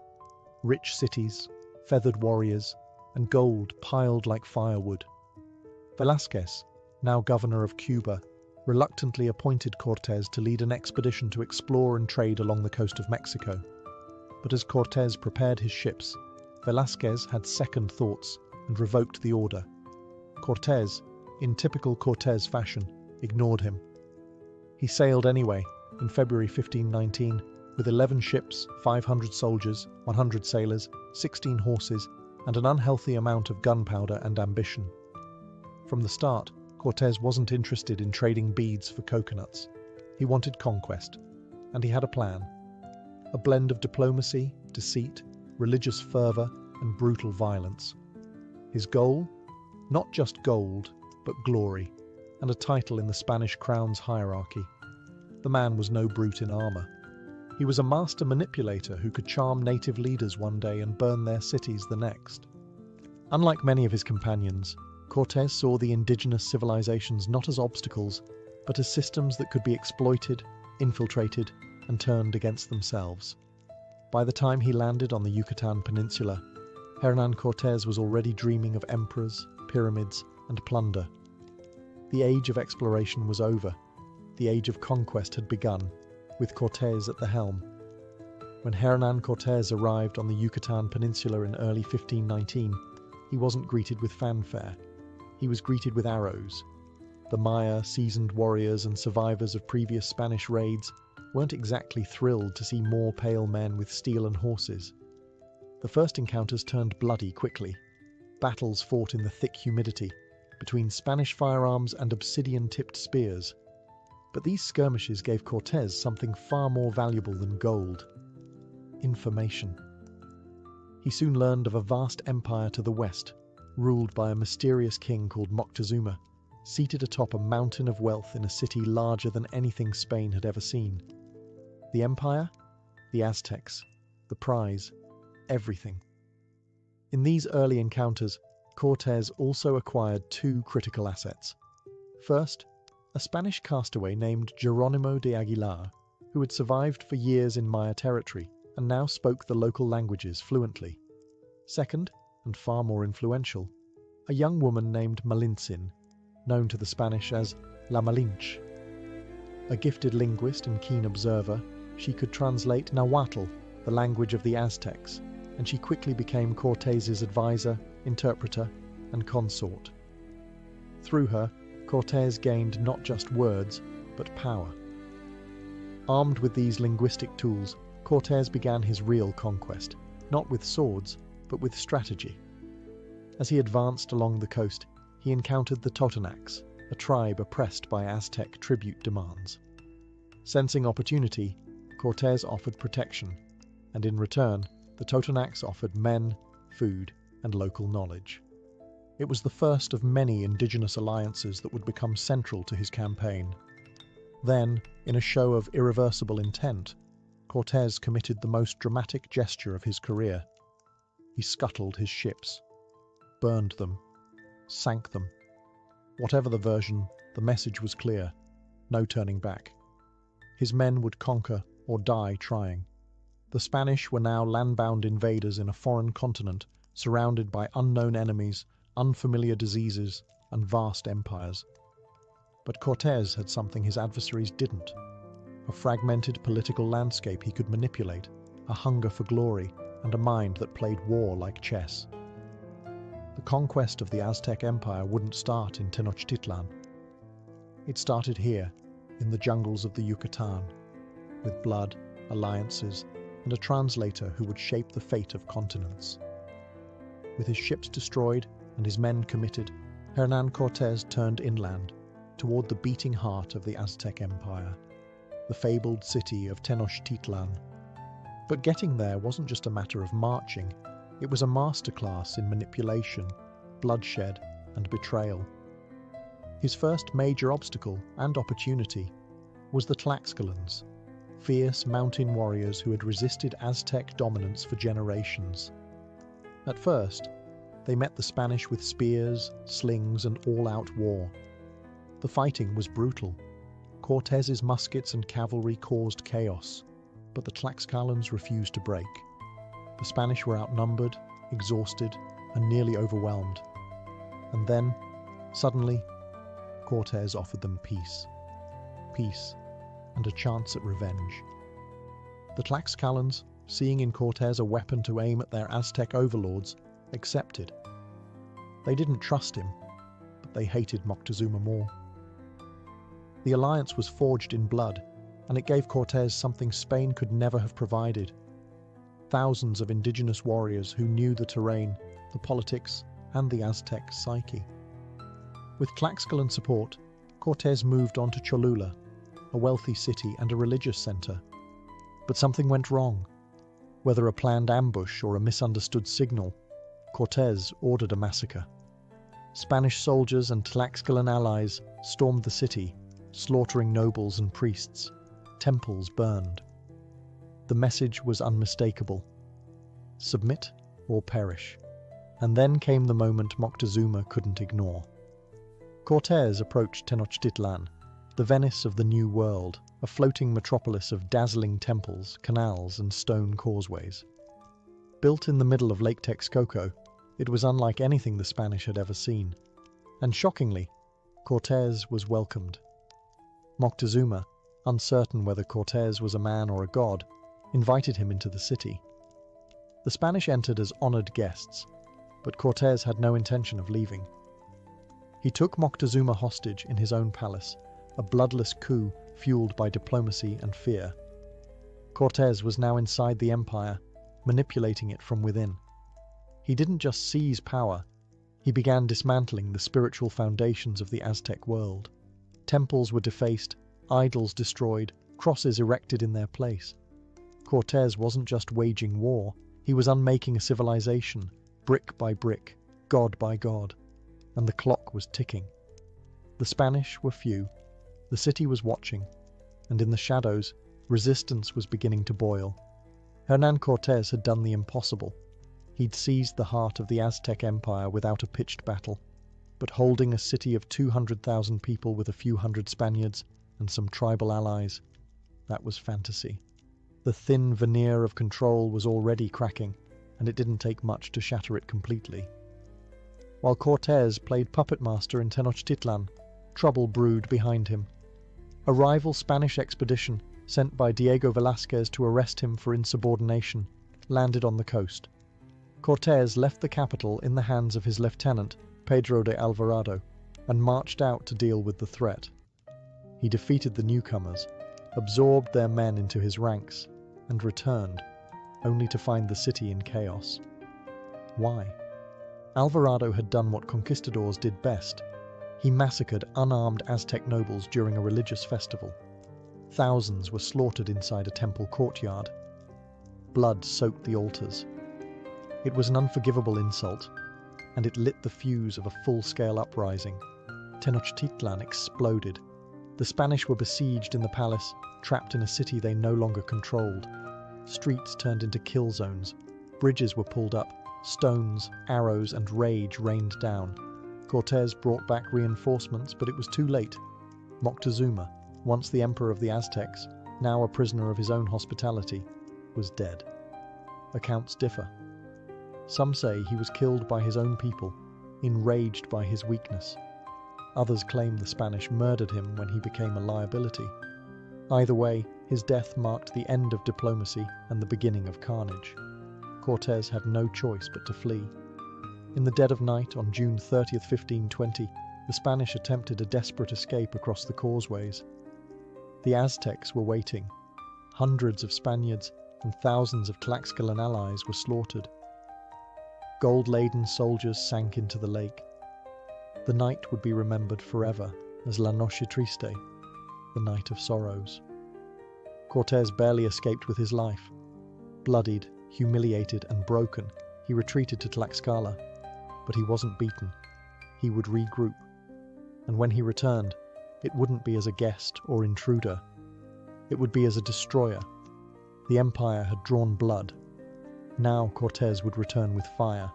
Rich cities, feathered warriors, and gold piled like firewood. Velázquez, now governor of Cuba, reluctantly appointed Cortés to lead an expedition to explore and trade along the coast of Mexico. But as Cortés prepared his ships, Velázquez had second thoughts and revoked the order. Cortés, in typical Cortés fashion, ignored him. He sailed anyway, in February 1519, with 11 ships, 500 soldiers, 100 sailors, 16 horses, and an unhealthy amount of gunpowder and ambition. From the start, Cortés wasn't interested in trading beads for coconuts. He wanted conquest, and he had a plan. A blend of diplomacy, deceit, religious fervour, and brutal violence. His goal? Not just gold, but glory, and a title in the Spanish crown's hierarchy. The man was no brute in armour. He was a master manipulator who could charm native leaders one day and burn their cities the next. Unlike many of his companions, Cortés saw the indigenous civilizations not as obstacles, but as systems that could be exploited, infiltrated, and turned against themselves. By the time he landed on the Yucatan Peninsula, Hernán Cortés was already dreaming of emperors, pyramids, and plunder. The age of exploration was over. The age of conquest had begun, with Cortés at the helm. When Hernán Cortés arrived on the Yucatan Peninsula in early 1519, he wasn't greeted with fanfare. He was greeted with arrows. The Maya, seasoned warriors and survivors of previous Spanish raids weren't exactly thrilled to see more pale men with steel and horses. The first encounters turned bloody quickly. Battles fought in the thick humidity, between Spanish firearms and obsidian-tipped spears. But these skirmishes gave Cortés something far more valuable than gold: information. He soon learned of a vast empire to the west, ruled by a mysterious king called Moctezuma, seated atop a mountain of wealth in a city larger than anything Spain had ever seen. The empire? The Aztecs. The prize. Everything. In these early encounters, Cortés also acquired two critical assets. First, a Spanish castaway named Jerónimo de Aguilar, who had survived for years in Maya territory and now spoke the local languages fluently. Second, and far more influential, a young woman named Malintzin, known to the Spanish as La Malinche. A gifted linguist and keen observer, she could translate Nahuatl, the language of the Aztecs, and she quickly became Cortés's advisor, interpreter, and consort. Through her, Cortés gained not just words, but power. Armed with these linguistic tools, Cortés began his real conquest, not with swords, but with strategy. As he advanced along the coast, he encountered the Totonacs, a tribe oppressed by Aztec tribute demands. Sensing opportunity, Cortés offered protection, and in return, the Totonacs offered men, food, and local knowledge. It was the first of many indigenous alliances that would become central to his campaign. Then, in a show of irreversible intent, Cortés committed the most dramatic gesture of his career. He scuttled his ships, burned them, sank them. Whatever the version, the message was clear: no turning back. His men would conquer or die trying. The Spanish were now land-bound invaders in a foreign continent, surrounded by unknown enemies, unfamiliar diseases, and vast empires. But Cortés had something his adversaries didn't: a fragmented political landscape he could manipulate, a hunger for glory, and a mind that played war like chess. The conquest of the Aztec Empire wouldn't start in Tenochtitlan. It started here, in the jungles of the Yucatan, with blood, alliances, and a translator who would shape the fate of continents. With his ships destroyed and his men committed, Hernán Cortés turned inland, toward the beating heart of the Aztec Empire, the fabled city of Tenochtitlan. But getting there wasn't just a matter of marching, it was a masterclass in manipulation, bloodshed, and betrayal. His first major obstacle and opportunity was the Tlaxcalans, fierce mountain warriors who had resisted Aztec dominance for generations. At first, they met the Spanish with spears, slings, and all-out war. The fighting was brutal. Cortés's muskets and cavalry caused chaos, but the Tlaxcalans refused to break. The Spanish were outnumbered, exhausted, and nearly overwhelmed. And then, suddenly, Cortés offered them peace. Peace, and a chance at revenge. The Tlaxcalans, seeing in Cortés a weapon to aim at their Aztec overlords, accepted. They didn't trust him, but they hated Moctezuma more. The alliance was forged in blood, and it gave Cortés something Spain could never have provided. Thousands of indigenous warriors who knew the terrain, the politics, and the Aztec psyche. With Tlaxcalan support, Cortés moved on to Cholula, a wealthy city and a religious center. But something went wrong. Whether a planned ambush or a misunderstood signal, Cortés ordered a massacre. Spanish soldiers and Tlaxcalan allies stormed the city, slaughtering nobles and priests. Temples burned. The message was unmistakable. Submit or perish. And then came the moment Moctezuma couldn't ignore. Cortés approached Tenochtitlan, the Venice of the New World, a floating metropolis of dazzling temples, canals, and stone causeways. Built in the middle of Lake Texcoco, it was unlike anything the Spanish had ever seen. And shockingly, Cortés was welcomed. Moctezuma, uncertain whether Cortés was a man or a god, invited him into the city. The Spanish entered as honored guests, but Cortés had no intention of leaving. He took Moctezuma hostage in his own palace, a bloodless coup fueled by diplomacy and fear. Cortés was now inside the empire, manipulating it from within. He didn't just seize power, he began dismantling the spiritual foundations of the Aztec world. Temples were defaced, idols destroyed, crosses erected in their place. Cortés wasn't just waging war, he was unmaking a civilization, brick by brick, god by god. And the clock was ticking. The Spanish were few, the city was watching, and in the shadows, resistance was beginning to boil. Hernán Cortés had done the impossible. He'd seized the heart of the Aztec Empire without a pitched battle, but holding a city of 200,000 people with a few hundred Spaniards and some tribal allies, that was fantasy. The thin veneer of control was already cracking, and it didn't take much to shatter it completely. While Cortés played puppet master in Tenochtitlan, trouble brewed behind him. A rival Spanish expedition, sent by Diego Velázquez to arrest him for insubordination, landed on the coast. Cortés left the capital in the hands of his lieutenant, Pedro de Alvarado, and marched out to deal with the threat. He defeated the newcomers, absorbed their men into his ranks, and returned, only to find the city in chaos. Why? Alvarado had done what conquistadors did best. He massacred unarmed Aztec nobles during a religious festival. Thousands were slaughtered inside a temple courtyard. Blood soaked the altars. It was an unforgivable insult, and it lit the fuse of a full-scale uprising. Tenochtitlan exploded. The Spanish were besieged in the palace, trapped in a city they no longer controlled. Streets turned into kill zones. Bridges were pulled up. Stones, arrows, and rage rained down. Cortés brought back reinforcements, but it was too late. Moctezuma, once the emperor of the Aztecs, now a prisoner of his own hospitality, was dead. Accounts differ. Some say he was killed by his own people, enraged by his weakness. Others claim the Spanish murdered him when he became a liability. Either way, his death marked the end of diplomacy and the beginning of carnage. Cortés had no choice but to flee. In the dead of night on June 30th, 1520, the Spanish attempted a desperate escape across the causeways. The Aztecs were waiting. Hundreds of Spaniards and thousands of Tlaxcalan allies were slaughtered. Gold-laden soldiers sank into the lake. The night would be remembered forever as La Noche Triste, the night of sorrows. Cortés barely escaped with his life. Bloodied, humiliated, and broken, he retreated to Tlaxcala. But he wasn't beaten. He would regroup. And when he returned, it wouldn't be as a guest or intruder. It would be as a destroyer. The empire had drawn blood. Now Cortés would return with fire.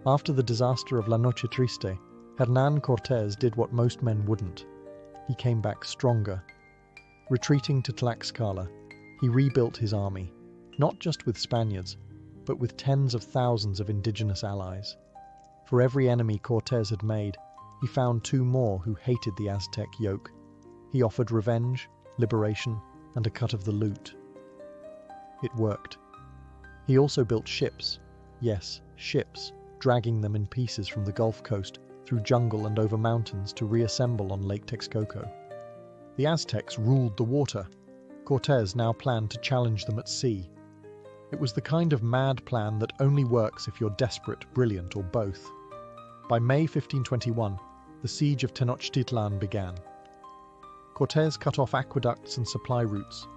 After the disaster of La Noche Triste, Hernán Cortés did what most men wouldn't. He came back stronger. Retreating to Tlaxcala, he rebuilt his army, not just with Spaniards, but with tens of thousands of indigenous allies. For every enemy Cortés had made, he found two more who hated the Aztec yoke. He offered revenge, liberation, and a cut of the loot. It worked. He also built ships. Yes, ships, dragging them in pieces from the Gulf Coast, through jungle and over mountains to reassemble on Lake Texcoco. The Aztecs ruled the water. Cortés now planned to challenge them at sea. It was the kind of mad plan that only works if you're desperate, brilliant, or both. By May 1521, the siege of Tenochtitlan began. Cortés cut off aqueducts and supply routes.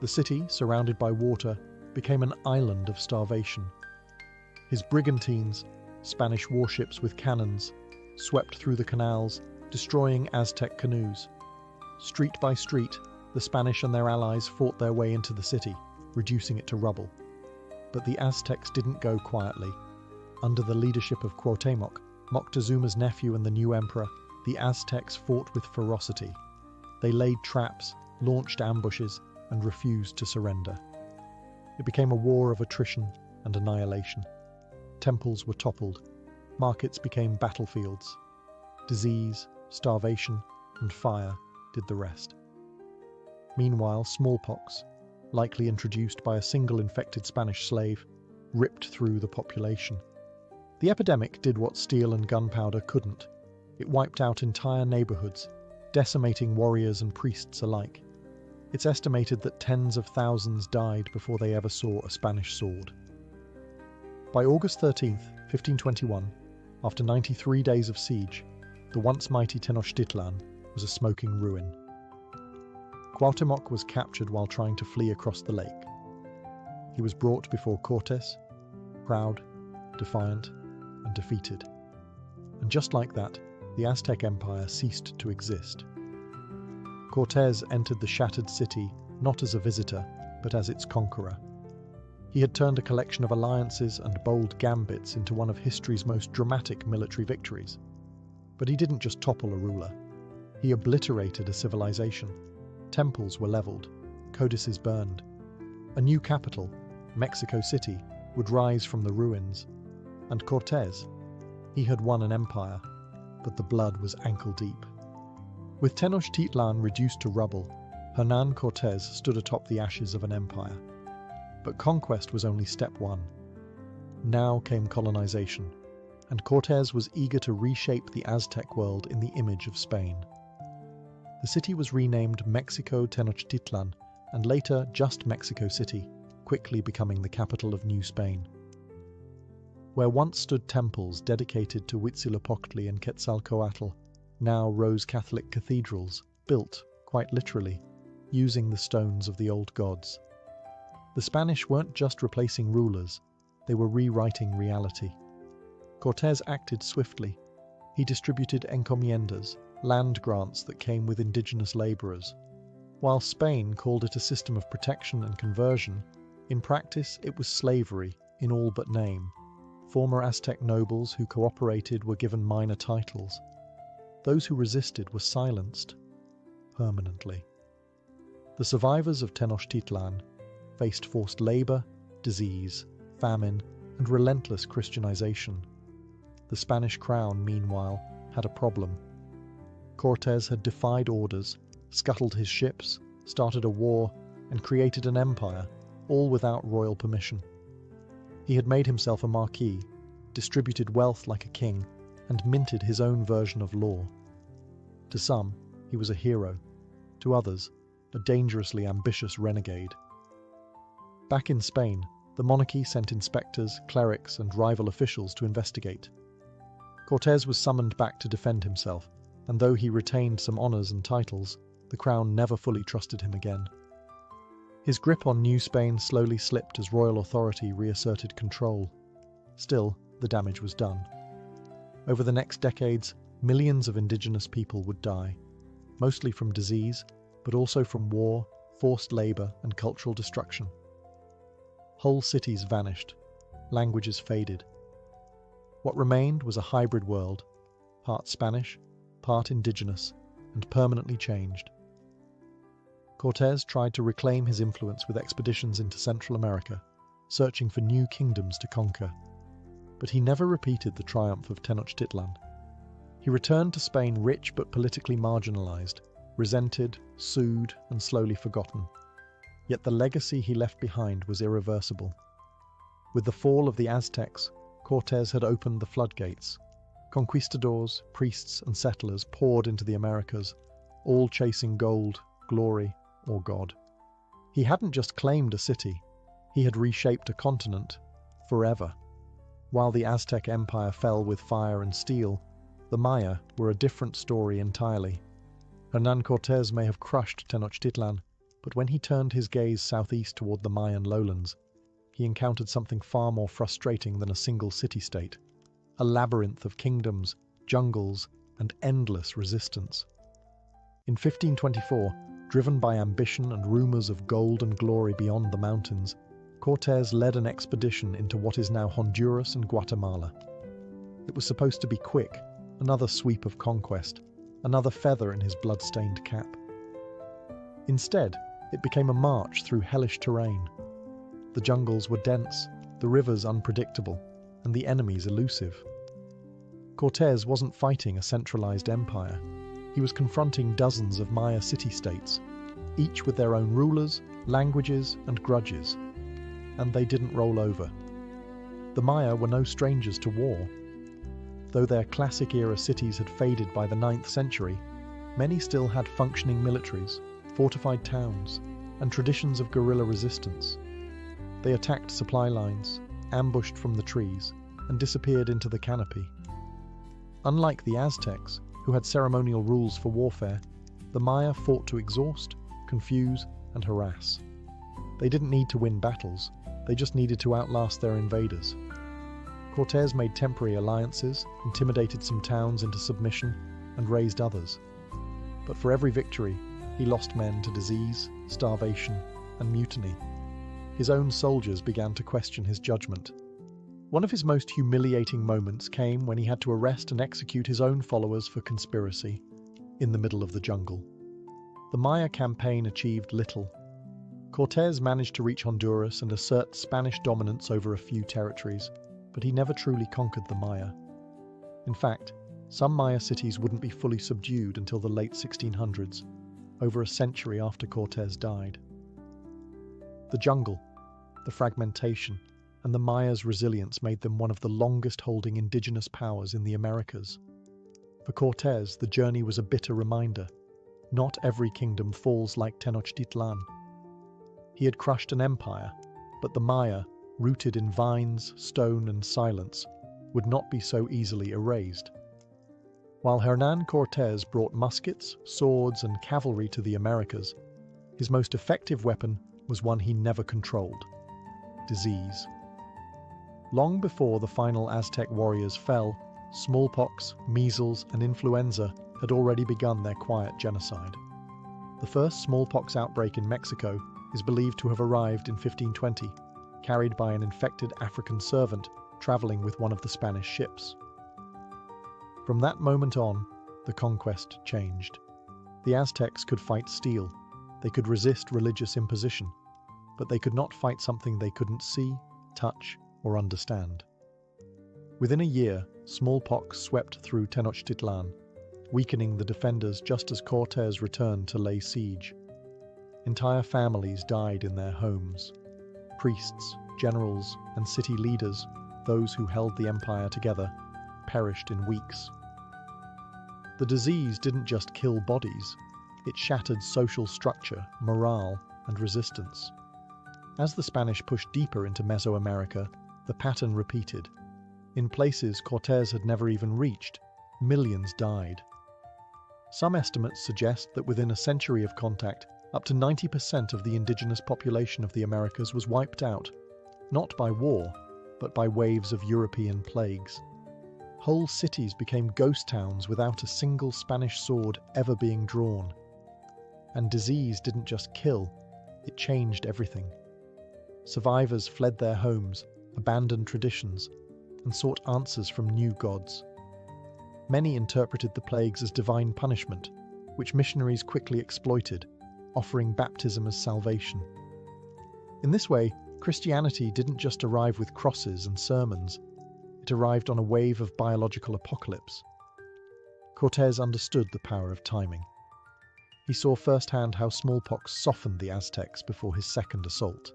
The city, surrounded by water, became an island of starvation. His brigantines, Spanish warships with cannons, swept through the canals, destroying Aztec canoes. Street by street, the Spanish and their allies fought their way into the city, reducing it to rubble. But the Aztecs didn't go quietly. Under the leadership of Cuauhtémoc, Moctezuma's nephew and the new emperor, the Aztecs fought with ferocity. They laid traps, launched ambushes, and refused to surrender. It became a war of attrition and annihilation. Temples were toppled. Markets became battlefields. Disease, starvation, and fire did the rest. Meanwhile, smallpox, likely introduced by a single infected Spanish slave, ripped through the population. The epidemic did what steel and gunpowder couldn't. It wiped out entire neighborhoods, decimating warriors and priests alike. It's estimated that tens of thousands died before they ever saw a Spanish sword. By August 13th, 1521, after 93 days of siege, the once mighty Tenochtitlan was a smoking ruin. Cuauhtémoc was captured while trying to flee across the lake. He was brought before Cortés, proud, defiant, and defeated. And just like that, the Aztec Empire ceased to exist. Cortés entered the shattered city not as a visitor, but as its conqueror. He had turned a collection of alliances and bold gambits into one of history's most dramatic military victories. But he didn't just topple a ruler. He obliterated a civilization. Temples were leveled, codices burned. A new capital, Mexico City, would rise from the ruins. And Cortés, he had won an empire, but the blood was ankle-deep. With Tenochtitlan reduced to rubble, Hernán Cortés stood atop the ashes of an empire. But conquest was only step one. Now came colonization, and Cortés was eager to reshape the Aztec world in the image of Spain. The city was renamed Mexico Tenochtitlan, and later just Mexico City, quickly becoming the capital of New Spain. Where once stood temples dedicated to Huitzilopochtli and Quetzalcoatl, now rose Catholic cathedrals, built, quite literally, using the stones of the old gods. The Spanish weren't just replacing rulers, they were rewriting reality. Cortés acted swiftly. He distributed encomiendas, land grants that came with indigenous laborers. While Spain called it a system of protection and conversion, in practice it was slavery, in all but name. Former Aztec nobles who cooperated were given minor titles. Those who resisted were silenced, permanently. The survivors of Tenochtitlan faced forced labor, disease, famine, and relentless Christianization. The Spanish crown, meanwhile, had a problem. Cortés had defied orders, scuttled his ships, started a war, and created an empire, all without royal permission. He had made himself a marquis, distributed wealth like a king, and minted his own version of law. To some, he was a hero. To others, a dangerously ambitious renegade. Back in Spain, the monarchy sent inspectors, clerics, and rival officials to investigate. Cortés was summoned back to defend himself, and though he retained some honours and titles, the crown never fully trusted him again. His grip on New Spain slowly slipped as royal authority reasserted control. Still, the damage was done. Over the next decades, millions of indigenous people would die, mostly from disease, but also from war, forced labour, and cultural destruction. Whole cities vanished, languages faded. What remained was a hybrid world, part Spanish, part indigenous, and permanently changed. Cortés tried to reclaim his influence with expeditions into Central America, searching for new kingdoms to conquer. But he never repeated the triumph of Tenochtitlan. He returned to Spain rich but politically marginalized, resented, sued, and slowly forgotten. Yet the legacy he left behind was irreversible. With the fall of the Aztecs, Cortés had opened the floodgates. Conquistadors, priests, and settlers poured into the Americas, all chasing gold, glory, or God. He hadn't just claimed a city, he had reshaped a continent, forever. While the Aztec Empire fell with fire and steel, the Maya were a different story entirely. Hernán Cortés may have crushed Tenochtitlan, but when he turned his gaze southeast toward the Mayan lowlands, he encountered something far more frustrating than a single city-state, a labyrinth of kingdoms, jungles, and endless resistance. In 1524, driven by ambition and rumors of gold and glory beyond the mountains, Cortés led an expedition into what is now Honduras and Guatemala. It was supposed to be quick, another sweep of conquest, another feather in his blood-stained cap. Instead, it became a march through hellish terrain. The jungles were dense, the rivers unpredictable, and the enemies elusive. Cortés wasn't fighting a centralized empire. He was confronting dozens of Maya city-states, each with their own rulers, languages, and grudges. And they didn't roll over. The Maya were no strangers to war. Though their classic-era cities had faded by the 9th century, many still had functioning militaries, fortified towns, and traditions of guerrilla resistance. They attacked supply lines, ambushed from the trees, and disappeared into the canopy. Unlike the Aztecs, who had ceremonial rules for warfare, the Maya fought to exhaust, confuse, and harass. They didn't need to win battles, they just needed to outlast their invaders. Cortés made temporary alliances, intimidated some towns into submission, and raised others. But for every victory, he lost men to disease, starvation, and mutiny. His own soldiers began to question his judgment. One of his most humiliating moments came when he had to arrest and execute his own followers for conspiracy, in the middle of the jungle. The Maya campaign achieved little. Cortés managed to reach Honduras and assert Spanish dominance over a few territories, but he never truly conquered the Maya. In fact, some Maya cities wouldn't be fully subdued until the late 1600s, over a century after Cortés died. The jungle, the fragmentation, and the Maya's resilience made them one of the longest-holding indigenous powers in the Americas. For Cortés, the journey was a bitter reminder. Not every kingdom falls like Tenochtitlan. He had crushed an empire, but the Maya, rooted in vines, stone, and silence, would not be so easily erased. While Hernán Cortés brought muskets, swords, and cavalry to the Americas, his most effective weapon was one he never controlled: disease. Long before the final Aztec warriors fell, smallpox, measles, and influenza had already begun their quiet genocide. The first smallpox outbreak in Mexico is believed to have arrived in 1520, carried by an infected African servant traveling with one of the Spanish ships. From that moment on, the conquest changed. The Aztecs could fight steel, they could resist religious imposition, but they could not fight something they couldn't see, touch, or understand. Within a year, smallpox swept through Tenochtitlan, weakening the defenders just as Cortés returned to lay siege. Entire families died in their homes. Priests, generals, and city leaders, those who held the empire together perished in weeks. The disease didn't just kill bodies, it shattered social structure, morale, and resistance. As the Spanish pushed deeper into Mesoamerica, the pattern repeated. In places Cortés had never even reached, millions died. Some estimates suggest that within a century of contact, up to 90% of the indigenous population of the Americas was wiped out, not by war, but by waves of European plagues. Whole cities became ghost towns without a single Spanish sword ever being drawn. And disease didn't just kill, it changed everything. Survivors fled their homes, abandoned traditions, and sought answers from new gods. Many interpreted the plagues as divine punishment, which missionaries quickly exploited, offering baptism as salvation. In this way, Christianity didn't just arrive with crosses and sermons, it arrived on a wave of biological apocalypse. Cortés understood the power of timing. He saw firsthand how smallpox softened the Aztecs before his second assault.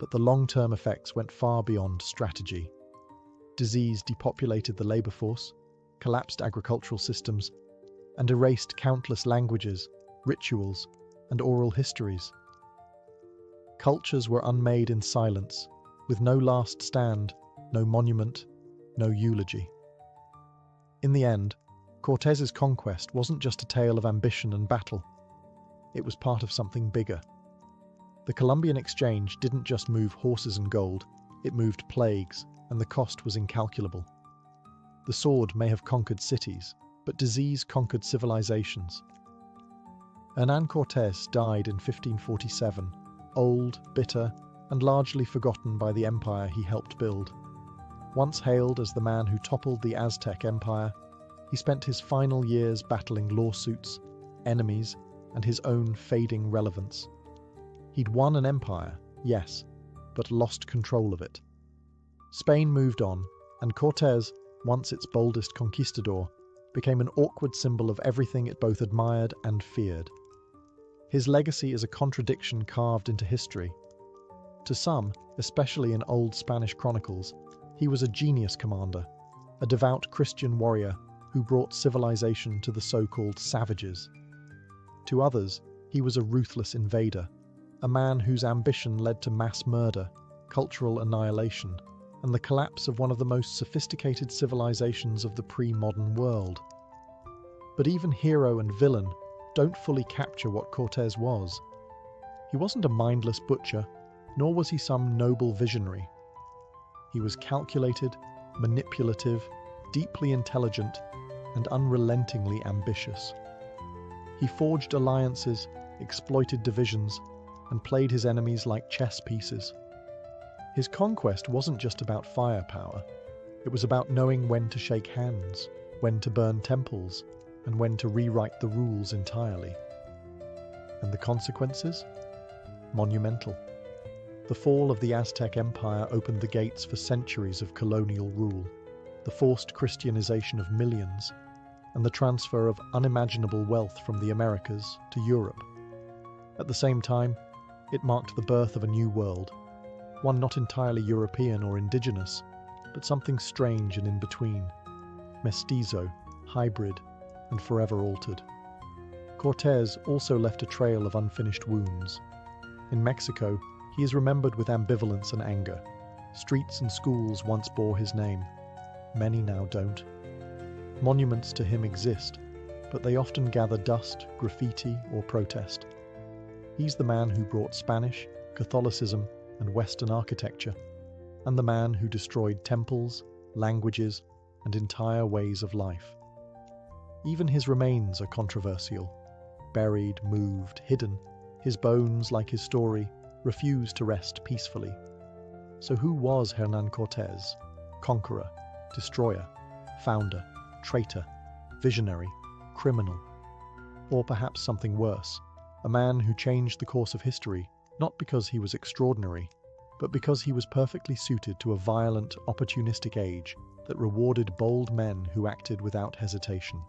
But the long-term effects went far beyond strategy. Disease depopulated the labor force, collapsed agricultural systems, and erased countless languages, rituals, and oral histories. Cultures were unmade in silence, with no last stand, no monument, no eulogy. In the end, Cortés's conquest wasn't just a tale of ambition and battle. It was part of something bigger. The Columbian Exchange didn't just move horses and gold, it moved plagues, and the cost was incalculable. The sword may have conquered cities, but disease conquered civilizations. Hernán Cortés died in 1547, old, bitter, and largely forgotten by the empire he helped build. Once hailed as the man who toppled the Aztec Empire, he spent his final years battling lawsuits, enemies, and his own fading relevance. He'd won an empire, yes, but lost control of it. Spain moved on, and Cortés, once its boldest conquistador, became an awkward symbol of everything it both admired and feared. His legacy is a contradiction carved into history. To some, especially in old Spanish chronicles, he was a genius commander, a devout Christian warrior who brought civilization to the so-called savages. To others, he was a ruthless invader, a man whose ambition led to mass murder, cultural annihilation, and the collapse of one of the most sophisticated civilizations of the pre-modern world. But even hero and villain don't fully capture what Cortés was. He wasn't a mindless butcher, nor was he some noble visionary. He was calculated, manipulative, deeply intelligent, and unrelentingly ambitious. He forged alliances, exploited divisions, and played his enemies like chess pieces. His conquest wasn't just about firepower. It was about knowing when to shake hands, when to burn temples, and when to rewrite the rules entirely. And the consequences? Monumental. The fall of the Aztec Empire opened the gates for centuries of colonial rule, the forced Christianization of millions, and the transfer of unimaginable wealth from the Americas to Europe. At the same time, it marked the birth of a new world, one not entirely European or indigenous, but something strange and in between, mestizo, hybrid, and forever altered. Cortés also left a trail of unfinished wounds. In Mexico, he is remembered with ambivalence and anger. Streets and schools once bore his name. Many now don't. Monuments to him exist, but they often gather dust, graffiti, or protest. He's the man who brought Spanish, Catholicism, and Western architecture, and the man who destroyed temples, languages, and entire ways of life. Even his remains are controversial. Buried, moved, hidden, his bones, like his story, refuse to rest peacefully. So who was Hernán Cortés? Conqueror, destroyer, founder, traitor, visionary, criminal? Or perhaps something worse, a man who changed the course of history, not because he was extraordinary, but because he was perfectly suited to a violent, opportunistic age that rewarded bold men who acted without hesitation.